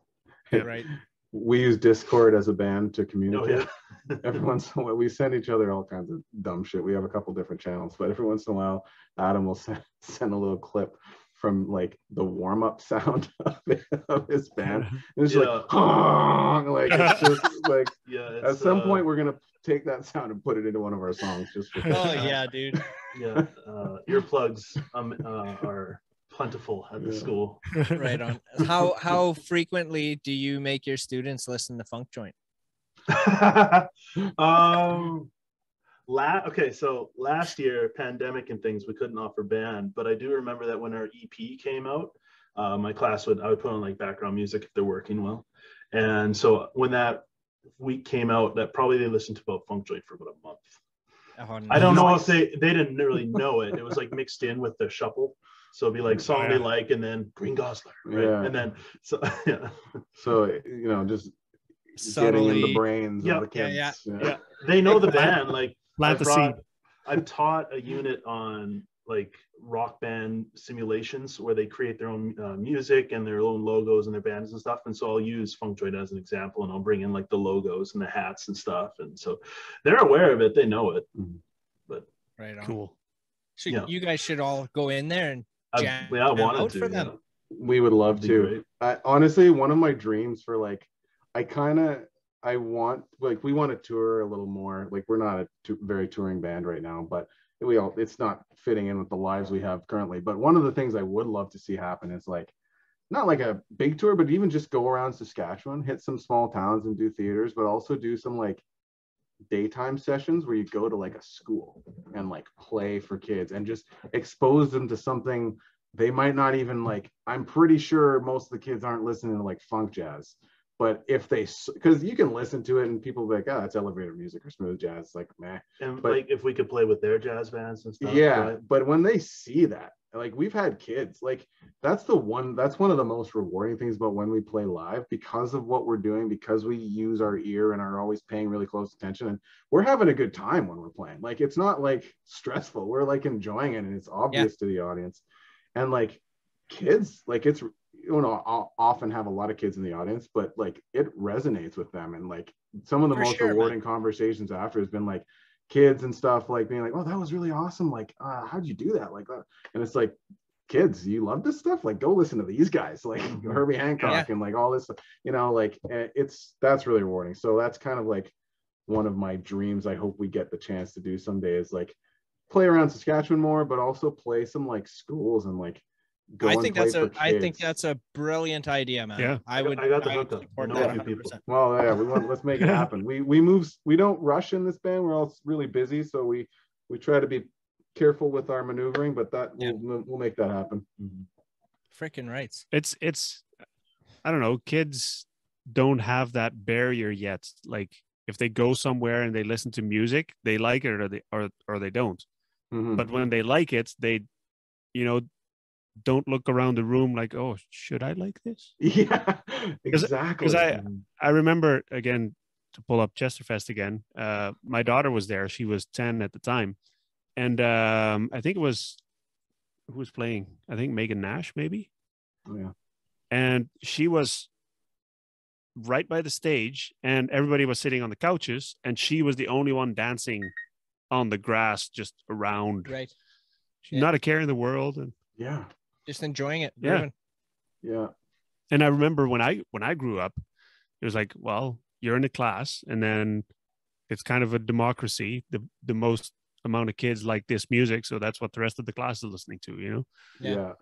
Right. We use Discord as a band to communicate. yeah. Every once in a while, we send each other all kinds of dumb shit. We have a couple different channels, but every once in a while, Adam will send a little clip from like the warm-up sound of his band. And it's just like, honk, like it's just like, Yeah, at some point we're gonna take that sound and put it into one of our songs just for Oh yeah, dude. yeah, earplugs are plentiful at the school. Right on. How frequently do you make your students listen to Funkjoint? Okay, so last year, pandemic and things, we couldn't offer band, but I do remember that when our EP came out, my class I would put on like background music if they're working well. And so when that week came out, that probably they listened to about Funkjoint for about a month. Oh, I don't know if they didn't really know it. It was like mixed in with the shuffle. So it'd be like song they like, and then Green Gosler, right? Yeah. And then so yeah. So just getting in the brains Yeah. of the kids. Yeah. They know the band. Like Plant the seed. I've taught a unit on like rock band simulations where they create their own music and their own logos and their bands and stuff. And so I'll use Funkjoint as an example, and I'll bring in like the logos and the hats and stuff. And so they're aware of it. They know it. But Right on. Cool. You guys should all go in there and jam I wanted out to for them. We would love That'd be to. Honestly, one of my dreams for like, I want, like, we want to tour a little more. Like, we're not a very touring band right now, but it's not fitting in with the lives we have currently. But one of the things I would love to see happen is like, not like a big tour, but even just go around Saskatchewan, hit some small towns and do theaters, but also do some like daytime sessions where you go to like a school and like play for kids and just expose them to something they might not even like. I'm pretty sure most of the kids aren't listening to like funk jazz, but if they, because you can listen to it and people be like, oh, it's elevator music or smooth jazz, like meh. And but, like if we could play with their jazz bands and stuff. Yeah, right? but when they see that, like, we've had kids, like, that's one of the most rewarding things about when we play live, because of what we're doing, because we use our ear and are always paying really close attention, and we're having a good time when we're playing. Like, it's not like stressful, we're like enjoying it, and it's obvious to the audience. And like kids, like, it's, I'll often have a lot of kids in the audience, but like it resonates with them. And like some of the most rewarding conversations after has been like kids and stuff, like being like, oh, that was really awesome, like how'd you do that, like that. And it's like, kids, you love this stuff, like go listen to these guys, like Herbie Hancock and like all this stuff, like that's really rewarding. So that's kind of like one of my dreams I hope we get the chance to do someday, is like play around Saskatchewan more, but also play some like schools and like go I think and play I think that's a brilliant idea, man. Yeah, I got the hookup. Support I know that a few 100%. people. Well, yeah, let's make it happen. We don't rush in this band. We're all really busy, so we try to be careful with our maneuvering, but we'll make that happen. Freaking rights. It's I don't know, kids don't have that barrier yet. Like, if they go somewhere and they listen to music, they like it or they don't. But when they like it, they don't look around the room like, oh, should I like this? Yeah, exactly. Because I remember, again, to pull up Chesterfest again, my daughter was there. She was 10 at the time. And I think it was, who was playing? I think Megan Nash, maybe. Oh, yeah. And she was right by the stage and everybody was sitting on the couches and she was the only one dancing on the grass just around. Right. She's not a care in the world. And just enjoying it. Yeah. And I remember when I grew up, it was like, well, you're in a class and then it's kind of a democracy. The most amount of kids like this music, so that's what the rest of the class is listening to, Yeah.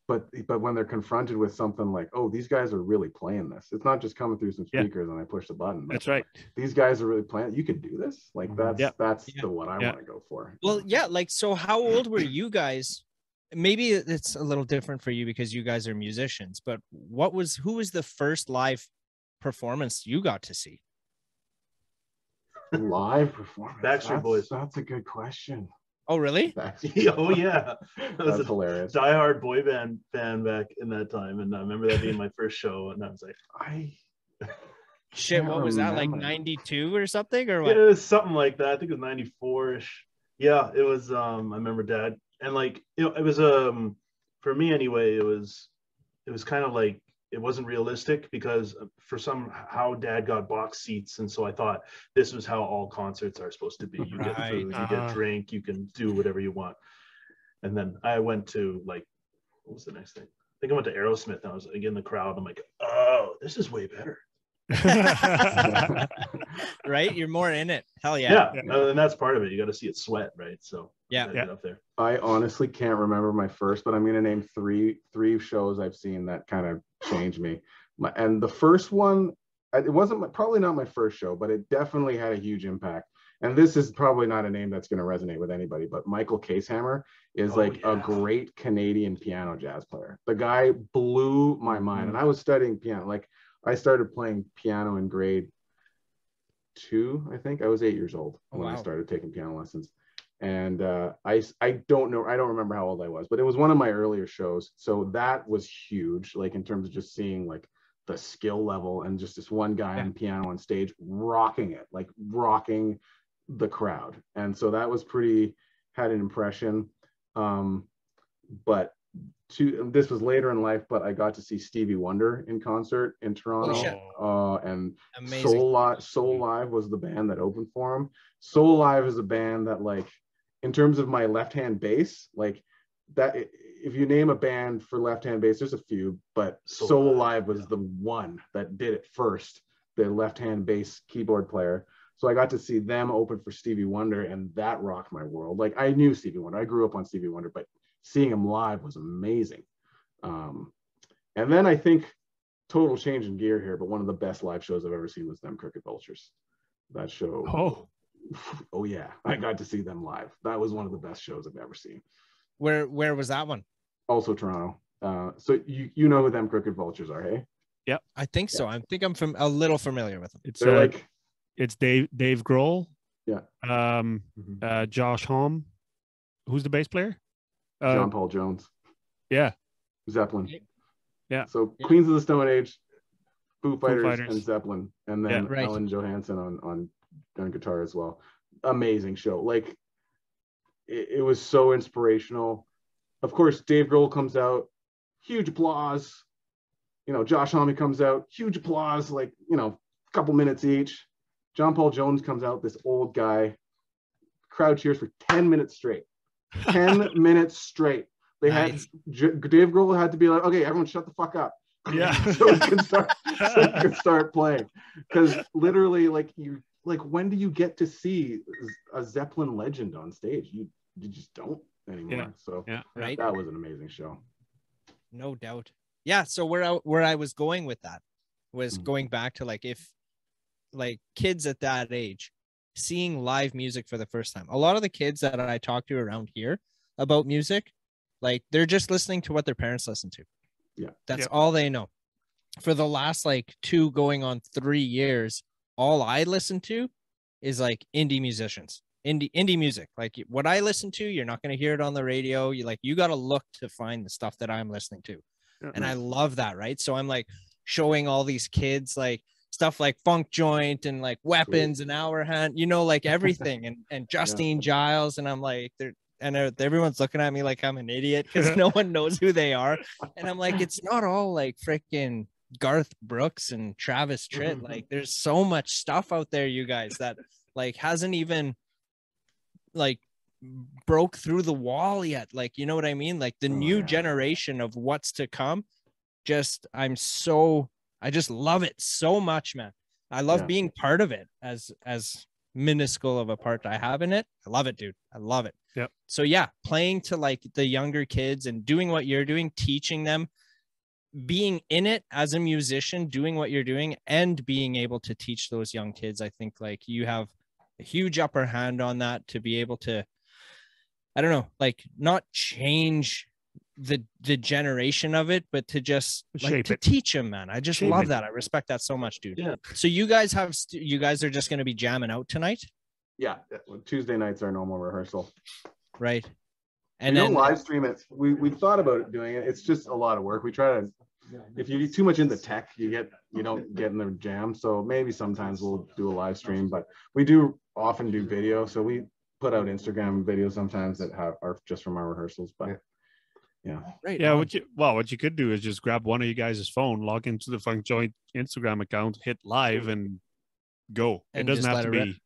But when they're confronted with something like, oh, these guys are really playing this, it's not just coming through some speakers and I push the button. That's right. These guys are really playing. You can do this. Like that's the one I want to go for. Well, yeah. Like, so how old were you guys? Maybe it's a little different for you because you guys are musicians, but who was the first live performance you got to see? Live performance. Backstreet Boys. That's a good question. Oh, really? Oh, yeah. I was That's hilarious. Diehard boy band fan back in that time, and I remember that being my first show, and I was like, shit, what was that, like 92 or something, or what? It was something like that. I think it was 94-ish. Yeah, it was. I remember Dad, and like it was for me anyway. It was kind of like, it wasn't realistic because for somehow Dad got box seats, and so I thought this was how all concerts are supposed to be. You get food, you get drink, you can do whatever you want. And then I went to, like, what was the next thing? I think I went to Aerosmith, and I was like in the crowd. I'm like, oh, this is way better. Right, you're more in it. Hell yeah. And that's part of it. You got to see it sweat, right? So get up there. I honestly can't remember my first, but I'm gonna name three shows I've seen that kind of changed me. And the first one, it wasn't probably not my first show, but it definitely had a huge impact. And this is probably not a name that's going to resonate with anybody, but Michael Casehammer is a great Canadian piano jazz player. The guy blew my mind. And I was studying piano. Like, I started playing piano in grade 2, I think. I was 8 years old when I started taking piano lessons. And I don't remember how old I was, but it was one of my earlier shows. So that was huge, like in terms of just seeing like the skill level and just this one guy on piano on stage rocking it, like rocking the crowd. And so that was had an impression. But this was later in life, but I got to see Stevie Wonder in concert in Toronto. And amazing. Soul Live was the band that opened for him. Soul Live is a band that, like, in terms of my left-hand bass, like that, if you name a band for left-hand bass, there's a few, but Soul Alive was the one that did it first, the left-hand bass keyboard player. So I got to see them open for Stevie Wonder, and that rocked my world. Like, I knew Stevie Wonder. I grew up on Stevie Wonder, but seeing him live was amazing. And then I think, total change in gear here, but one of the best live shows I've ever seen was them Crooked Vultures. That show. Oh yeah, I got to see them live. That was one of the best shows I've ever seen. Where was that one? Also Toronto. So you know who them Crooked Vultures are, hey? Yeah, I think so. I think I'm a little familiar with them. It's Dave Grohl. Yeah. Josh Homme. Who's the bass player? John Paul Jones. Yeah. Zeppelin. Yeah. So Queens of the Stone Age, Foo Fighters, and Zeppelin, and then Ellen Johansson on guitar as well. Amazing show. Like, it was so inspirational. Of course, Dave Grohl comes out, huge applause. You know, Josh Homme comes out, huge applause, like, you know, a couple minutes each. John Paul Jones comes out, this old guy. Crowd cheers for 10 minutes straight. 10 minutes straight. They had Dave Grohl had to be like, okay, everyone shut the fuck up. Yeah. so he can start playing. Because literally, like, when do you get to see a Zeppelin legend on stage? You just don't anymore. Yeah. So right. That was an amazing show. No doubt. Yeah. So where I was going with that was going back to, like, if like kids at that age seeing live music for the first time. A lot of the kids that I talk to around here about music, like, they're just listening to what their parents listen to. Yeah. That's all they know. For the last, like, 2 going on 3 years, all I listen to is, like, indie musicians, indie music. Like, what I listen to, you're not going to hear it on the radio. You got to look to find the stuff that I'm listening to. And I love that. Right. So I'm, like, showing all these kids, like, stuff like Funkjoint and, like, Weapons and Hour Hand, you know, like, everything and Justine Giles. And I'm like, everyone's looking at me like I'm an idiot because no one knows who they are. And I'm like, it's not all, like, freaking Garth Brooks and Travis Tritt. Like, there's so much stuff out there, you guys, that, like, hasn't even, like, broke through the wall yet. Like, you know what I mean? Like, the new generation of what's to come. I just love it so much, man. I love being part of it as minuscule of a part I have in it. I love it, dude. I love it. Yep. So yeah, playing to, like, the younger kids and doing what you're doing, teaching them, being in it as a musician, doing what you're doing, and being able to teach those young kids. I think, like, you have a huge upper hand on that, to be able to, I don't know, like, not change the generation of it, but to just, like, to teach them, man. I just love that. I respect that so much, dude. Yeah. So you guys are just going to be jamming out tonight? Yeah. Tuesday night's our normal rehearsal. Right. And we then don't live stream it. We've thought about doing it. It's just a lot of work. We try to, if you get too much into tech, you don't get in the jam. So maybe sometimes we'll do a live stream, but we do often do video. So we put out Instagram videos sometimes that are just from our rehearsals, but yeah. Right. Yeah. What you could do is just grab one of you guys' phone, log into the Funkjoint Instagram account, hit live, and go. And it doesn't have to be.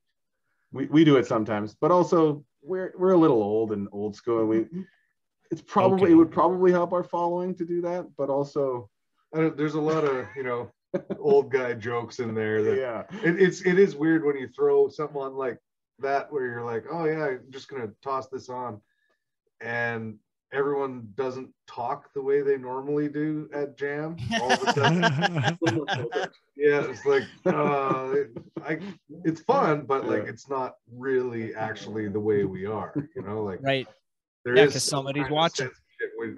We do it sometimes, but also we're a little old school. It would probably help our following to do that, but also there's a lot of, you know, old guy jokes in there. That, it is weird when you throw something on like that, where you're like, oh yeah, I'm just gonna toss this on, and everyone doesn't talk the way they normally do at jam all of a sudden. Yeah, it's like it's fun, but like it's not really actually the way we are, you know, like right. There is because somebody's watching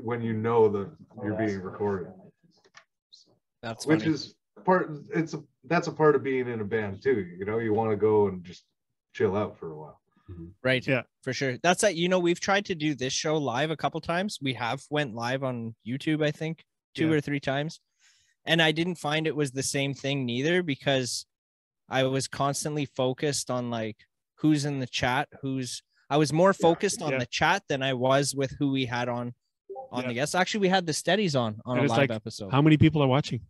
when you know that you're being recorded. That's funny. Which is that's a part of being in a band too. You know, you want to go and just chill out for a while. Right. Yeah, for sure. That's that. You know, we've tried to do this show live a couple times. We have went live on YouTube, I think 2 or 3 times. And I didn't find it was the same thing neither, because I was constantly focused on, like, who's in the chat, I was more focused on the chat than I was with who we had on the guests. Actually, we had the steadies on a live episode. How many people are watching?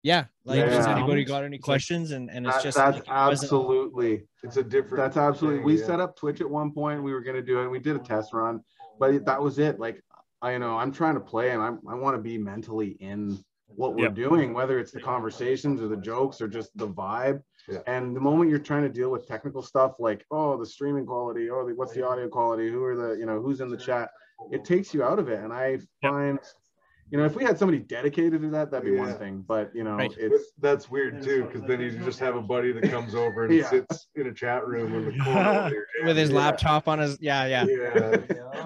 Yeah. Like, has anybody got any questions? And it's just, that's like, absolutely, it's a different, that's absolutely, we set up Twitch at one point. We were going to do it. We did a test run, but that was it. Like, I'm trying to play, and I want to be mentally in what we're doing, whether it's the conversations or the jokes or just the vibe. And the moment you're trying to deal with technical stuff like, oh, the streaming quality, or what's the audio quality, who are the, who's in the chat, it takes you out of it. And I find, if we had somebody dedicated to that, that'd be one thing. But that's weird too, because then you just have a buddy that comes over and sits in a chat room in the corner with his laptop on his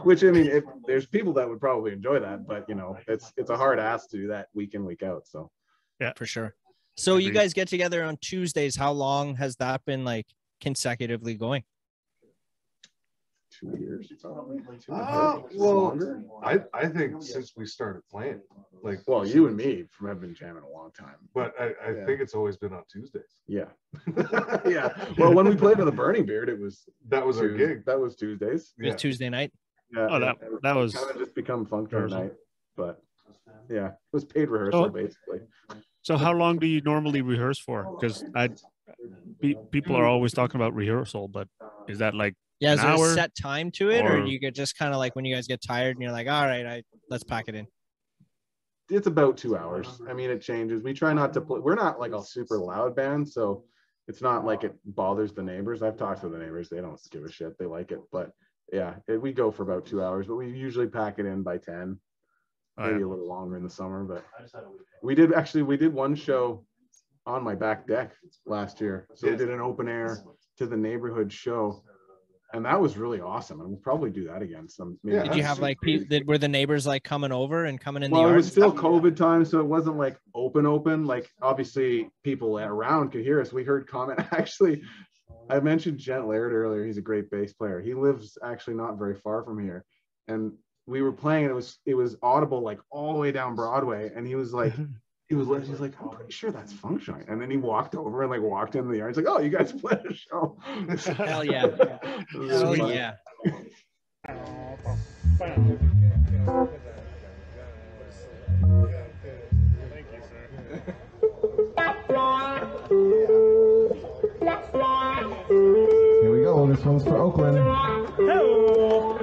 Which there's people that would probably enjoy that, but it's a hard ask to do that week in, week out. So for sure. So you guys get together on Tuesdays. How long has that been like consecutively going? 2 years, probably. Well, I think since we started playing, well, you and me have been jamming a long time. But I think it's always been on Tuesdays. Yeah. Yeah. Well, when we played in the Burning Beard, that was our gig. That was Tuesdays. It was Tuesday night. Yeah. Oh, that was kind of just become Funkjoint night, but yeah, it was paid rehearsal basically. So how long do you normally rehearse for? Because people are always talking about rehearsal, but is that like is there hour? A set time to it, or you get just kind of like when you guys get tired and you're like, all right, let's pack it in? It's about 2 hours. I mean, it changes. We try not to play. We're not like a super loud band, so it's not like it bothers the neighbors. I've talked to the neighbors; they don't give a shit. They like it, but yeah, we go for about 2 hours, but we usually pack it in by 10. Maybe a little longer in the summer, but we did one show on my back deck last year. So we did an open air to the neighborhood show, and that was really awesome. And we'll probably do that again. Did you have like were the neighbors like coming over and coming in the yard? yard? It was still COVID time, so it wasn't like open. Like obviously people around could hear us. We heard comment. Actually, I mentioned Gent Laird earlier. He's a great bass player. He lives actually not very far from here, and we were playing, and it was audible like all the way down Broadway, and he was like, he's like, I'm pretty sure that's Funkjoint. And then he walked over and like walked into the yard. He's like, oh, you guys play a show. Hell yeah. Hell yeah. Thank you, sir. Here we go. This one's for Oakland. Hello.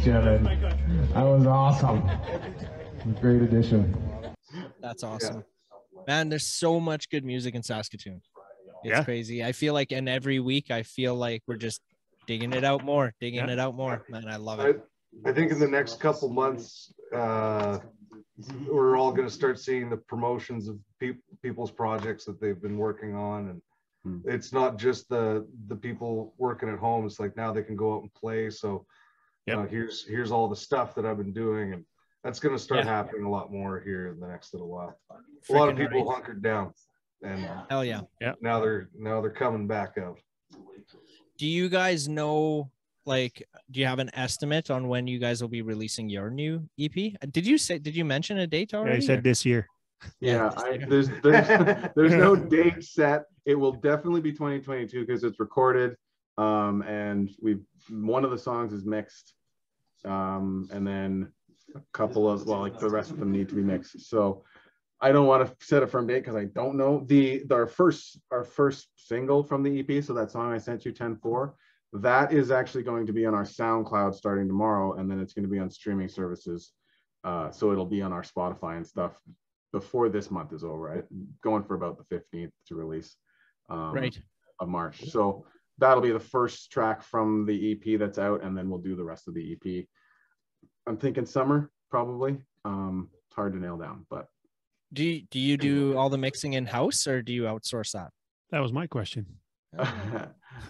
Jevin. That was awesome. Great addition. That's awesome. Man, there's so much good music in Saskatoon. It's crazy. I feel like, and every week I feel like we're just digging it out more. Man, I love it. I think in the next couple months, we're all going to start seeing the promotions of people's projects that they've been working on. And it's not just the people working at home. It's like now they can go out and play. So here's all the stuff that I've been doing. And that's going to start happening a lot more here in the next little while. A lot of people hunkered down, and hell yeah. Now they're coming back out. Do you guys know, like, do you have an estimate on when you guys will be releasing your new EP? Did you mention a date already? I said this year. Yeah, there's no date set. It will definitely be 2022 because it's recorded, and one of the songs is mixed, and then a couple of the rest of them need to be mixed. So I don't want to set a firm date because I don't know. Our first single from the EP, so that song I sent you, 10-4, that is actually going to be on our SoundCloud starting tomorrow, and then it's going to be on streaming services. So it'll be on our Spotify and stuff before this month is over. Going for about the 15th to release of March. So that'll be the first track from the EP that's out, and then we'll do the rest of the EP. I'm thinking summer, probably. It's hard to nail down, but. Do you do all the mixing in-house, or do you outsource that? That was my question.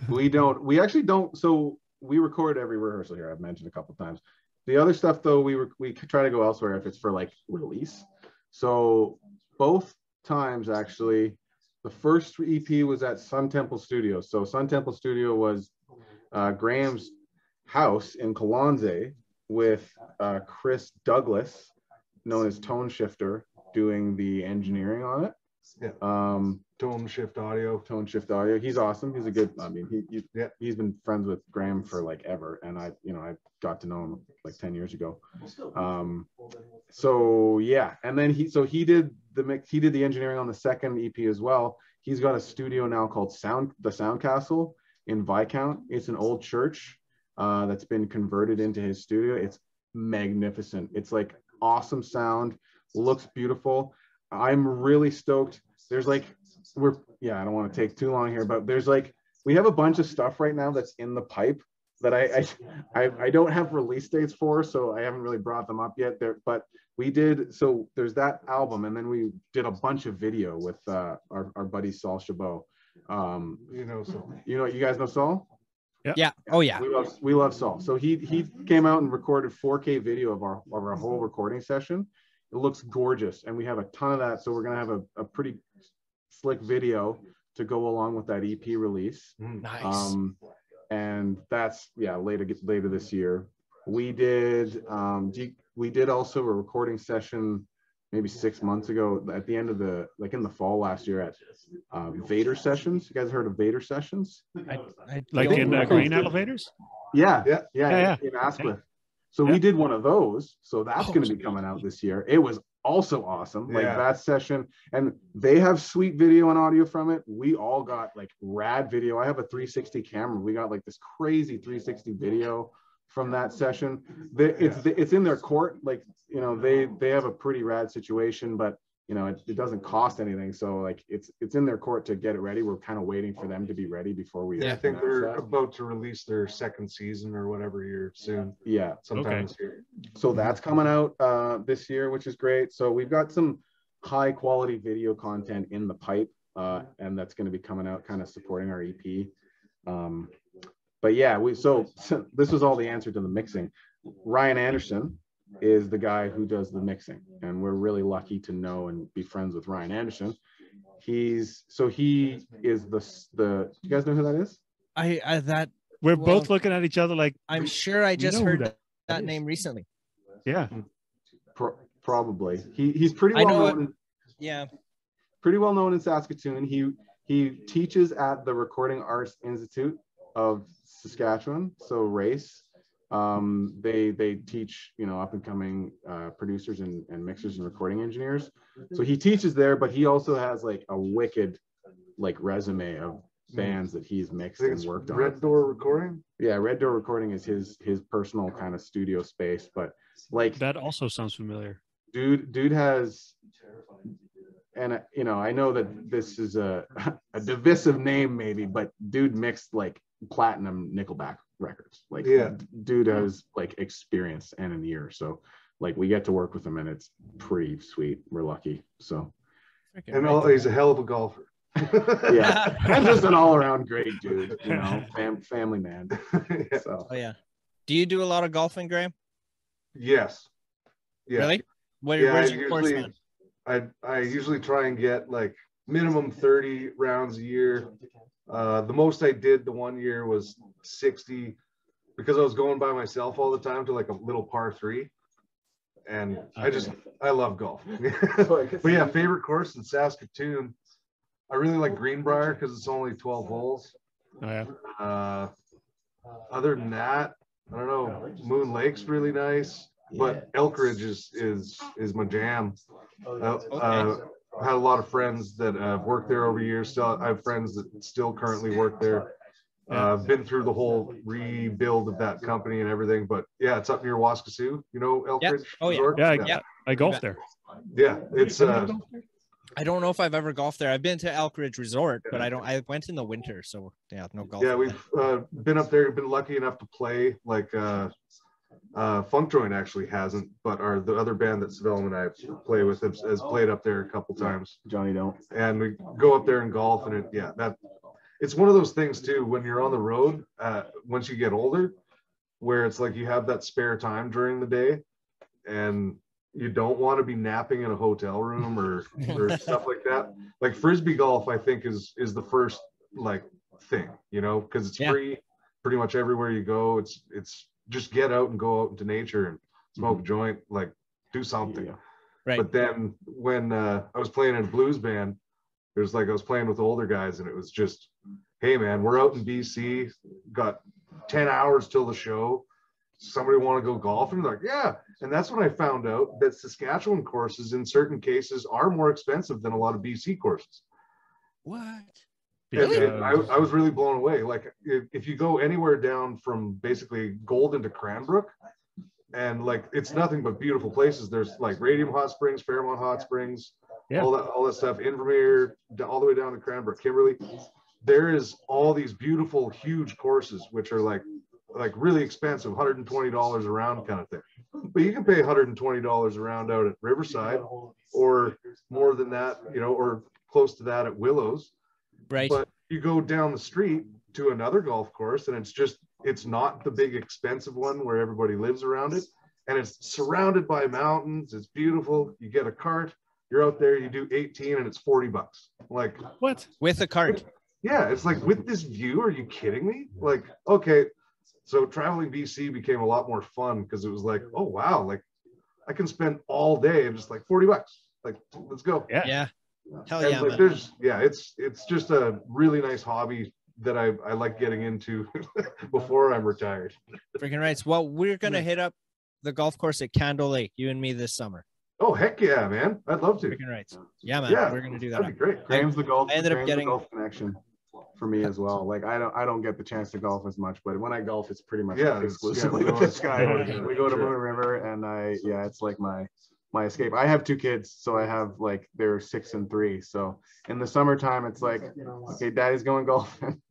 We actually don't. So we record every rehearsal here. I've mentioned a couple of times. The other stuff though, we try to go elsewhere if it's for like release. So both times actually, the first EP was at Sun Temple Studio. So Sun Temple Studio was Graham's house in Kalonze with Chris Douglas, known as Tone Shifter, doing the engineering on it. Tone Shift Audio. He's awesome. He's a good, he's been friends with Graham for like ever, and I got to know him like 10 years ago. So yeah, and then he did the mix, he did the engineering on the second EP as well. He's got a studio now called the Sound Castle in Viscount. It's an old church that's been converted into his studio. It's magnificent. It's like awesome sound, looks beautiful. I'm really stoked. There's like, I don't want to take too long here, but there's like, we have a bunch of stuff right now that's in the pipe that I don't have release dates for, so I haven't really brought them up yet there, but we did. So there's that album, and then we did a bunch of video with our buddy Saul Chabot. You guys know Saul? Yeah. Oh yeah. We love Saul. So he came out and recorded 4K video of our whole recording session. It looks gorgeous, and we have a ton of that. So we're gonna have a pretty slick video to go along with that EP release. Nice. And that's later this year. We did also a recording session maybe 6 months ago at the end of in the fall last year at Vader Sessions. You guys heard of Vader Sessions? Like in grain elevators? Yeah. In Asquith. So we did one of those. So that's going to be coming out this year. It was also awesome. Like that session, and they have sweet video and audio from it. We all got like rad video. I have a 360 camera. We got like this crazy 360 video from that session. It's in their court. Like, they have a pretty rad situation, but it doesn't cost anything. So like it's in their court to get it ready. We're kind of waiting for them to be ready before we. Yeah, I think they're about to release their second season or whatever here soon. Yeah, sometime this year. So that's coming out this year, which is great. So we've got some high quality video content in the pipe, and that's going to be coming out, kind of supporting our EP. But yeah, so this was all the answer to the mixing. Ryan Anderson is the guy who does the mixing, and we're really lucky to know and be friends with Ryan Anderson. He is the you guys know who that is? We're both looking at each other like, I'm sure I just heard that name recently. Yeah. Probably. He's pretty well known. Pretty well known in Saskatoon. He teaches at the Recording Arts Institute of Saskatchewan, so RACE. They teach up and coming producers and mixers and recording engineers. So he teaches there, but he also has like a wicked like resume of bands that he's mixed I think and it's worked on. Red Door Recording. Yeah, Red Door Recording is his personal kind of studio space, but like That also sounds familiar. dude has, and you know, I know that this is a divisive name maybe, but dude mixed like platinum Nickelback records. Like, Yeah, dude has like experience and an ear, so like we get to work with him and it's pretty sweet. We're lucky. So and he's a hell of a golfer. yeah, and just an all-around great dude, you know, family man. Yeah. So Oh yeah. Do you do a lot of golfing, Graham? Yes. Yeah. Really? Yeah, Where's your course, man? I usually try and get like minimum 30 rounds a year. The most I did the one year was 60 because I was going by myself all the time to like a little par 3. And I love golf. But yeah, favorite course in Saskatoon. I really like Greenbrier because it's only 12 holes. Oh yeah. Other than that, I don't know. Moon Lake's really nice, but Elkridge is my jam. I had a lot of friends that have worked there over years. Still, I have friends that still currently work there. Been through the whole rebuild of that company and everything, but yeah, it's up near Waskasiu. You know, Elkridge. Oh yeah. Resort? Yeah. I golfed there. Yeah, it's I don't know if I've ever golfed there. I've been to Elkridge Resort, but I went in the winter, so yeah, no golf. yeah, we've been up there. Been lucky enough to play. Like Funkjoint actually hasn't, but the other band that Svelm and I play with has played up there a couple times. Johnny don't. And we go up there and golf, and it's one of those things too. When you're on the road, once you get older, where it's like you have that spare time during the day, and you don't want to be napping in a hotel room or stuff like that. Like Frisbee golf, I think is the first like thing, you know, because it's free pretty much everywhere you go. It's just get out and go out into nature and smoke a joint, like do something. Yeah. Right. But then when I was playing in a blues band, it was like I was playing with older guys, and it was just, hey man, we're out in BC, got 10 hours till the show. Somebody want to go golfing? Like, yeah. And that's when I found out that Saskatchewan courses in certain cases are more expensive than a lot of BC courses. What? Really? I was really blown away. Like if you go anywhere down from basically Golden to Cranbrook, and like it's nothing but beautiful places. There's like Radium Hot Springs, Fairmont Hot Springs, all that stuff, Invermere, all the way down to Cranbrook, Kimberley. There is all these beautiful, huge courses, which are like really expensive, $120 a round kind of thing. But you can pay $120 a round out at Riverside, or more than that, you know, or close to that at Willows. Right. But you go down the street to another golf course, and it's not the big expensive one where everybody lives around it. And it's surrounded by mountains. It's beautiful. You get a cart, you're out there, you do 18 and it's $40. Like, what? With a cart? Yeah. It's like, with this view, are you kidding me? Like, okay. So traveling BC became a lot more fun because it was like, oh wow, like I can spend all day and just like $40. Like, let's go. Yeah. Hell and yeah. Like, it's just a really nice hobby that I like getting into before I'm retired. Freaking rights. Well, we're gonna hit up the golf course at Candle Lake, you and me, this summer. Oh heck yeah, man! I'd love to. Freaking rights. Yeah, man. Yeah, we're gonna do that. That'd be great. Graham's the golf. I ended up getting the golf connection for me as well. Like I don't get the chance to golf as much, but when I golf, it's pretty much exclusively with this guy. We go to Moon River, and it's like my escape. I have 2 kids, so I have like they're 6 and 3. So in the summertime, it's like, okay, Daddy's going golfing.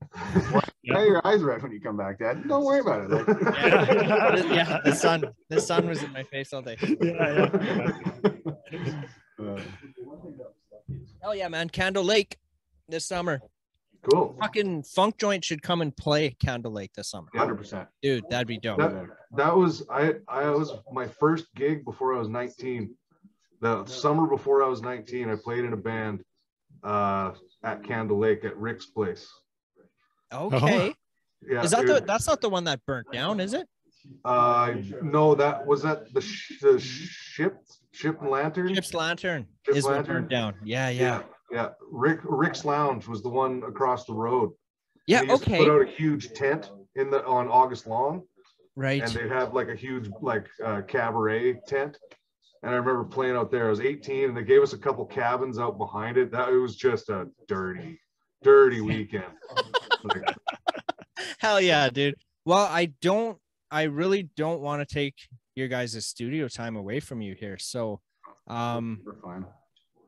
Why are your eyes red when you come back, Dad? Don't worry about it. Like, yeah, the sun was in my face all day. Hell yeah, man! Candle Lake this summer. Cool. Fucking Funkjoint should come and play Candle Lake this summer. 100%. Dude, that'd be dope. That was I was my first gig before I was 19. The summer before I was 19, I played in a band at Candle Lake at Rick's place. Okay. Yeah. That's not the one that burnt down, is it? No, that the ship and lantern. Ship's Lantern Ship's is Lantern. what burnt down. Yeah. Rick's Lounge was the one across the road. Yeah. They used to put out a huge tent on August Long. Right. And they'd have like a huge cabaret tent. And I remember playing out there. I was 18, and they gave us a couple cabins out behind it. It was just a dirty dirty weekend. Hell yeah, dude. Well, I really don't want to take your guys' studio time away from you here. So We're fine.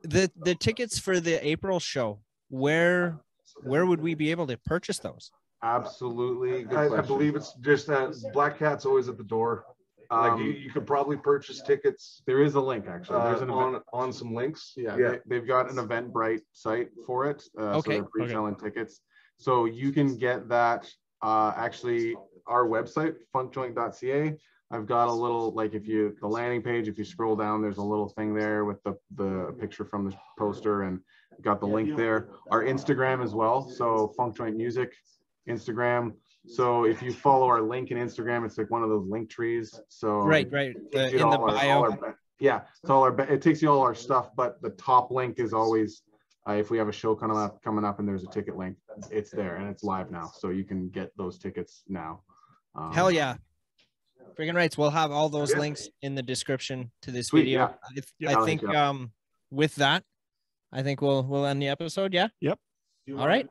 the tickets for the April show, where would we be able to purchase those? Absolutely. Good I question. believe it's just that Black Cat's always at the door. Like you could probably purchase tickets. There is a link actually. There's an event. on some links. Yeah. They've got an Eventbrite site for it. So they're pre-selling tickets. So you can get that. Actually, our website, funkjoint.ca. I've got a little, like, the landing page, if you scroll down, there's a little thing there with the picture from the poster, and got the link there. Our Instagram as well. So Funkjoint Music Instagram. So if you follow our link in Instagram, it's like one of those link trees. So right. In the bio. It takes you all our stuff, but the top link is always if we have a show coming up and there's a ticket link, it's there and it's live now. So you can get those tickets now. Hell yeah. Freaking rights. We'll have all those links in the description to this video. I think with that, I think we'll end the episode. Yeah. Yep. All right.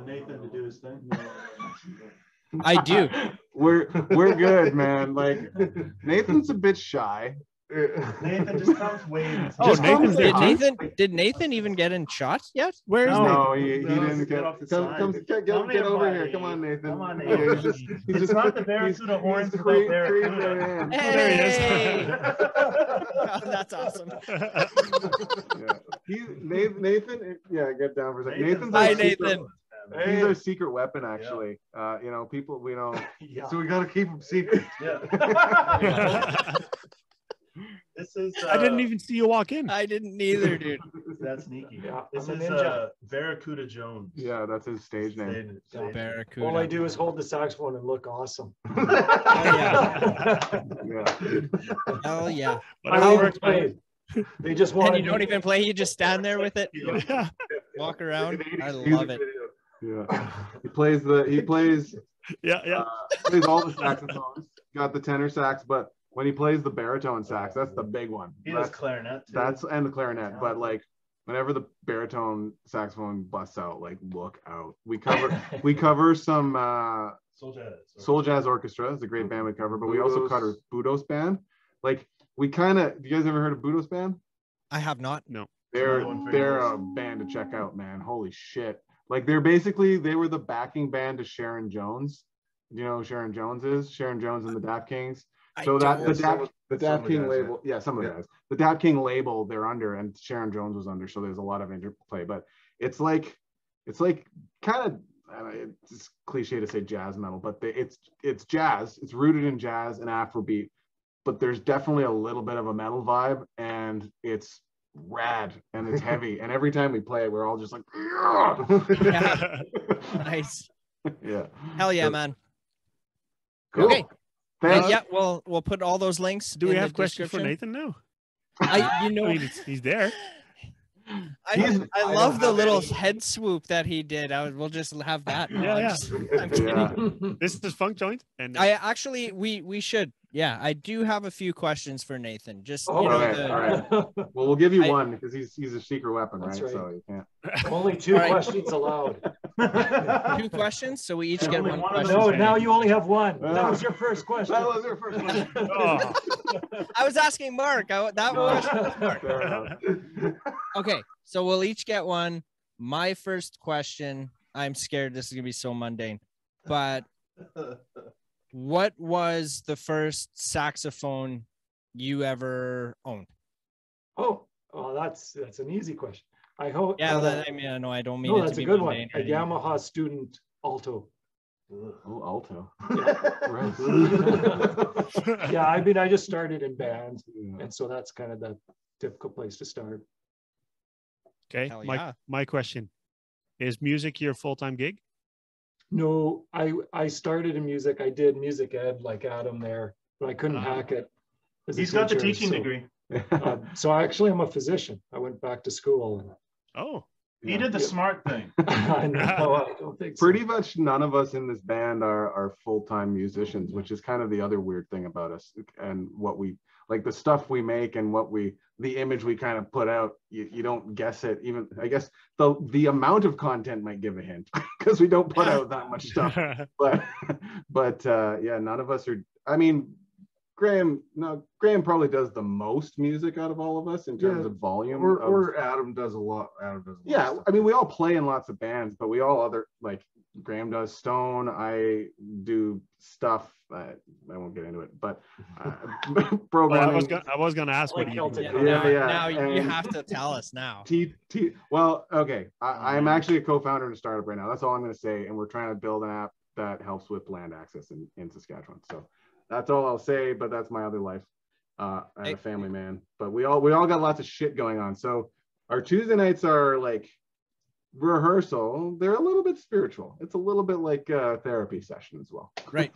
Nathan to do his thing. I do. We're good, man. Like, Nathan's a bit shy. Nathan just comes waiting. Did Nathan even get in shots yet? Where is No, Nathan? No, he didn't get off the side. Get over here. Come on, Nathan. Come on, Nathan. It's not the Barracuda horns without Barracuda. Hey! Oh, that's awesome. Nathan, get down for a second. Nathan's Hi, Nathan. He's our secret weapon, actually. People we know. So we got to keep him secret. Yeah. This is. I didn't even see you walk in. I didn't either, dude. That's sneaky. Yeah, this I'm is Barracuda Jones. Yeah, that's his stage name. Barracuda. All I do is hold the saxophone and look awesome. Hell yeah. I don't even play. They just want. And you don't even play. You just stand there with it. Walk around. I love it. Yeah. He plays plays all the saxophones. Got the tenor sax, but when he plays the baritone sax, that's the big one. He does clarinet too. And the clarinet, but like whenever the baritone saxophone busts out, like, look out. We cover some Soul Jazz Orchestra. It's a great band we cover, but we also cover Budos Band. Like, you guys ever heard of Budos Band? I have not. No. They're a band to check out, man. Holy shit. Like, they were the backing band to Sharon Jones. You know who Sharon Jones is? Sharon Jones and the Dap Kings. So the Dap King label, some of the guys. The Dap King label they're under, and Sharon Jones was under, so there's a lot of interplay. But it's like kind of, it's cliche to say jazz metal, but it's jazz. It's rooted in jazz and Afrobeat, but there's definitely a little bit of a metal vibe, and it's rad and it's heavy. And every time we play it, we're all just like, yeah. Nice. Yeah. Hell yeah, man. Cool. Okay. Yeah, we'll put all those links. Do we have questions for Nathan now? He's there. I love the little head swoop that he did. We'll just have that. I'm kidding. Yeah. This is Funkjoint, and we should. Yeah, I do have a few questions for Nathan. Just all right. Well, we'll give you one because he's a secret weapon, right? So you can't. Only two questions allowed. 2 questions, so we each get one question. No, now you only have one. That was your first question. That was your first question. I was asking Mark. That was Mark. Okay, so we'll each get one. My first question. I'm scared this is gonna be so mundane, but what was the first saxophone you ever owned? Oh, that's an easy question. I hope. Yeah, I know I don't mean. No, that's a good one. A Yamaha Student Alto. Oh, Alto. Yeah, I mean, I just started in bands, and so that's kind of the typical place to start. Okay, my question: is music your full-time gig? No, I started in music. I did music ed like Adam there, but I couldn't hack it. He's got the teaching degree. So actually, I'm a physician. I went back to school. He did the smart thing. I don't think so. Pretty much none of us in this band are full-time musicians, which is kind of the other weird thing about us. And what we like the stuff we make and the image we kind of put out, you don't guess it. Even I guess the amount of content might give a hint because we don't put out that much stuff. but yeah, none of us are. I mean, Graham probably does the most music out of all of us in terms of volume. Or Adam does a lot. Yeah, I mean, we all play in lots of bands, but we all like Graham does Stone. I do stuff. I won't get into it, but programming. I was gonna ask what you do. Now you have to tell us now. Well, okay. I'm actually a co-founder in a startup right now. That's all I'm going to say. And we're trying to build an app that helps with land access in Saskatchewan. So that's all I'll say. But that's my other life. I'm a family man. But we all got lots of shit going on. So our Tuesday nights are like rehearsal. They're a little bit spiritual. It's a little bit like a therapy session as well. Right.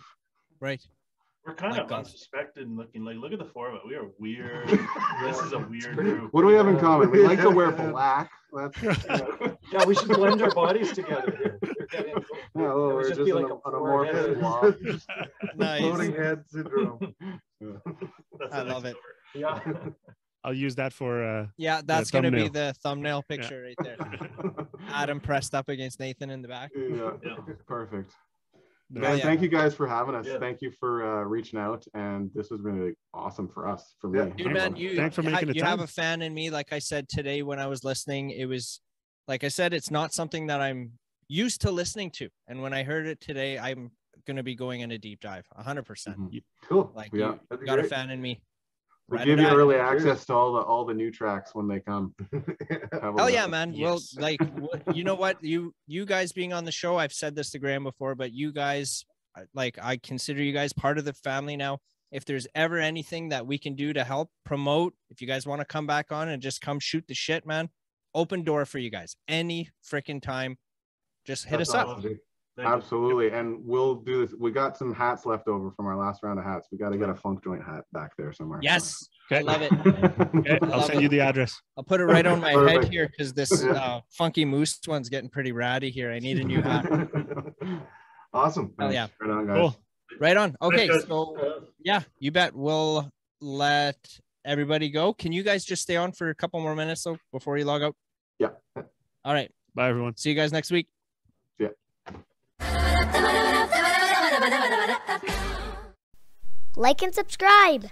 We're kind of unsuspected and looking like, look at the four of it. We are weird. This is a weird group. What do we have in common? We like to wear black. Yeah, we should blend our bodies together. We're just like an amorphous blob. Nice. Floating head syndrome. I love it. Yeah. I'll use that for that's gonna be the thumbnail picture right there. Adam pressed up against Nathan in the back. Yeah. Perfect. Man, thank you guys for having us. Thank you for reaching out, and this has been really awesome for us, for me. Dude, man, thanks for making it. You have a fan in me. Like I said today when I was listening, it was like I said, it's not something that I'm used to listening to, and when I heard it today, I'm gonna be going in a deep dive, 100%. Cool. Like you got a fan in me. We'll give you early access to all the new tracks when they come. Hell yeah, man. Yes. Well, like, you know what? You guys being on the show, I've said this to Graham before, but you guys, like, I consider you guys part of the family now. If there's ever anything that we can do to help promote, if you guys want to come back on and just come shoot the shit, man, open door for you guys. Any freaking time, just hit us up. Absolutely. And we'll do this. We got some hats left over from our last round of hats. We got to get a Funkjoint hat back there somewhere. Yes. Okay. I love it. Okay. I'll send you the address. I'll put it right on my head here because this funky moose one's getting pretty ratty here. I need a new hat. Awesome. Oh, yeah. Right on, guys. Cool. Right on. Okay. So yeah, you bet. We'll let everybody go. Can you guys just stay on for a couple more minutes though before you log out? Yeah. All right. Bye, everyone. See you guys next week. Yeah. Like and subscribe.